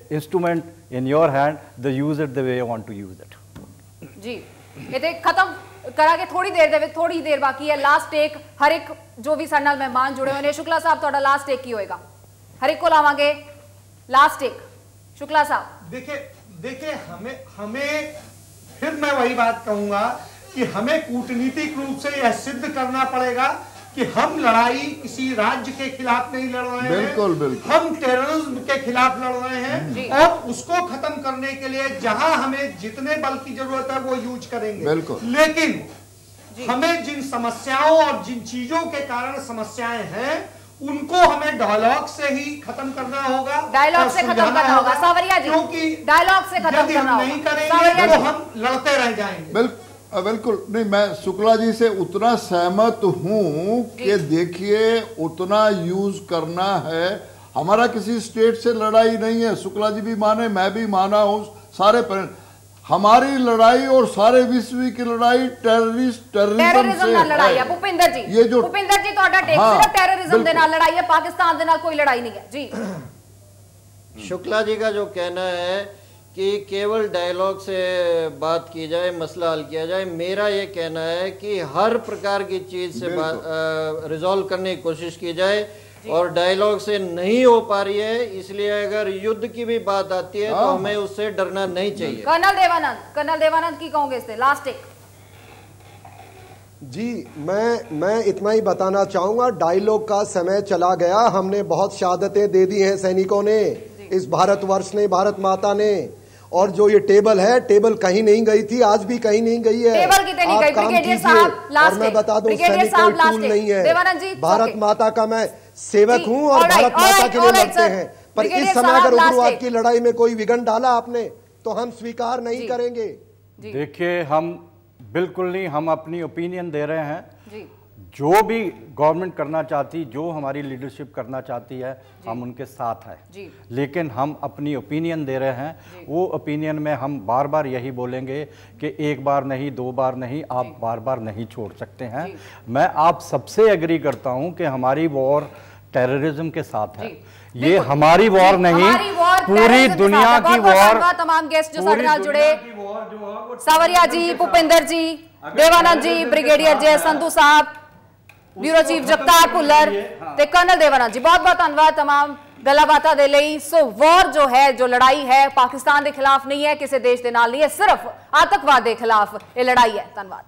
instrument in your hand. They use it the way you want to use it. जी ये खत्म करा के थोड़ी देर बाकी है। Last take her एक जो भी साडे नाल मेहमान जुड़े हुए हैं। शुक्ला साहब ਤੁਹਾਡਾ लास्ट टेक की होएगा? हर एक को लावांगे लास्ट टेक। शुक्ला साहब देखिए हमें फिर मैं वही बात कहूंगा कि हमें कूटनीतिक रूप से यह सिद्ध करना पड़ेगा कि हम लड़ाई किसी राज्य के खिलाफ नहीं लड़ रहे हैं। बिल्कुल। हम टेररिज्म के खिलाफ लड़ रहे हैं और उसको खत्म करने के लिए जहां हमें जितने बल की जरूरत है वो यूज करेंगे। लेकिन हमें जिन समस्याओं और जिन चीजों के कारण समस्याएं हैं उनको हमें डायलॉग से ही खत्म करना होगा। डायलॉग से खत्म करना होगा सावरिया जी, क्योंकि डायलॉग से खत्म करना होगा। नहीं करेंगे तो हम लड़ते रह जाएंगे। बिल्कुल नहीं, मैं शुक्ला जी से उतना सहमत हूं कि देखिए उतना यूज करना है। हमारा किसी स्टेट से लड़ाई नहीं है, शुक्ला जी भी माने, मैं भी माना हूं, सारे हमारी लड़ाई और सारे विश्व की लड़ाई टेररिज्म से लड़ाई है। भूपिंदर जी, ये जो भूपिंदर जी तो टेक सिर्फ टेररिज्म दे नाल लड़ाई है, पाकिस्तान दे नाल कोई लड़ाई नहीं है। जी शुक्ला जी का जो कहना है कि केवल डायलॉग से बात की जाए, मसला हल किया जाए, मेरा ये कहना है कि हर प्रकार की चीज से रिजॉल्व करने की कोशिश की जाए और डायलॉग से नहीं हो पा रही है, इसलिए अगर युद्ध की भी बात आती है तो हमें उससे डरना नहीं चाहिए। कर्नल देवानंद की कहोगे इससे लास्ट एक? जी मैं इतना ही बताना चाहूंगा, डायलॉग का समय चला गया। हमने बहुत शहादतें दे दी हैं सैनिकों ने, इस भारतवर्ष ने, भारत माता ने। और जो ये टेबल है, टेबल कहीं नहीं गई थी, आज भी कहीं नहीं गई है। टेबल कितने नहीं गई ब्रिगेडियर साहब? लास्ट और मैं बता दूं, सैनिक कोई टूल नहीं है। भारत माता का मैं सेवक हूं और भारत माता के लिए लड़ते हैं, पर इस समय अगर उग्रवाद की लड़ाई में कोई विघन डाला आपने तो हम स्वीकार नहीं करेंगे। देखिए, हम बिल्कुल नहीं, हम अपनी ओपिनियन दे रहे हैं जी। जो भी गवर्नमेंट करना चाहती, जो हमारी लीडरशिप करना चाहती है, हम उनके साथ हैं जी। लेकिन हम अपनी ओपिनियन दे रहे हैं। वो ओपिनियन में हम बार बार यही बोलेंगे कि एक बार नहीं, दो बार नहीं, आप बार बार नहीं छोड़ सकते हैं। मैं आप सबसे एग्री करता हूं कि हमारी वॉर टेररिज्म के साथ है। ये हमारी वॉर नहीं, पूरी दुनिया की वॉर। तमाम गेस्ट जो साथ नाल जुड़े, सावरिया जी, भूपिंदर जी, देवानंद जी, ब्रिगेडियर जे संधू साहब, ब्यूरो चीफ जगतार भुल्लर ते कर्नल देवानंद जी, बहुत बहुत धन्यवाद तमाम गल्लां बातां दे लई। सो वॉर जो है, जो लड़ाई है, पाकिस्तान के खिलाफ नहीं है, किसी देश के नाल नहीं है, सिर्फ आतंकवाद के खिलाफ ये लड़ाई है। धन्यवाद।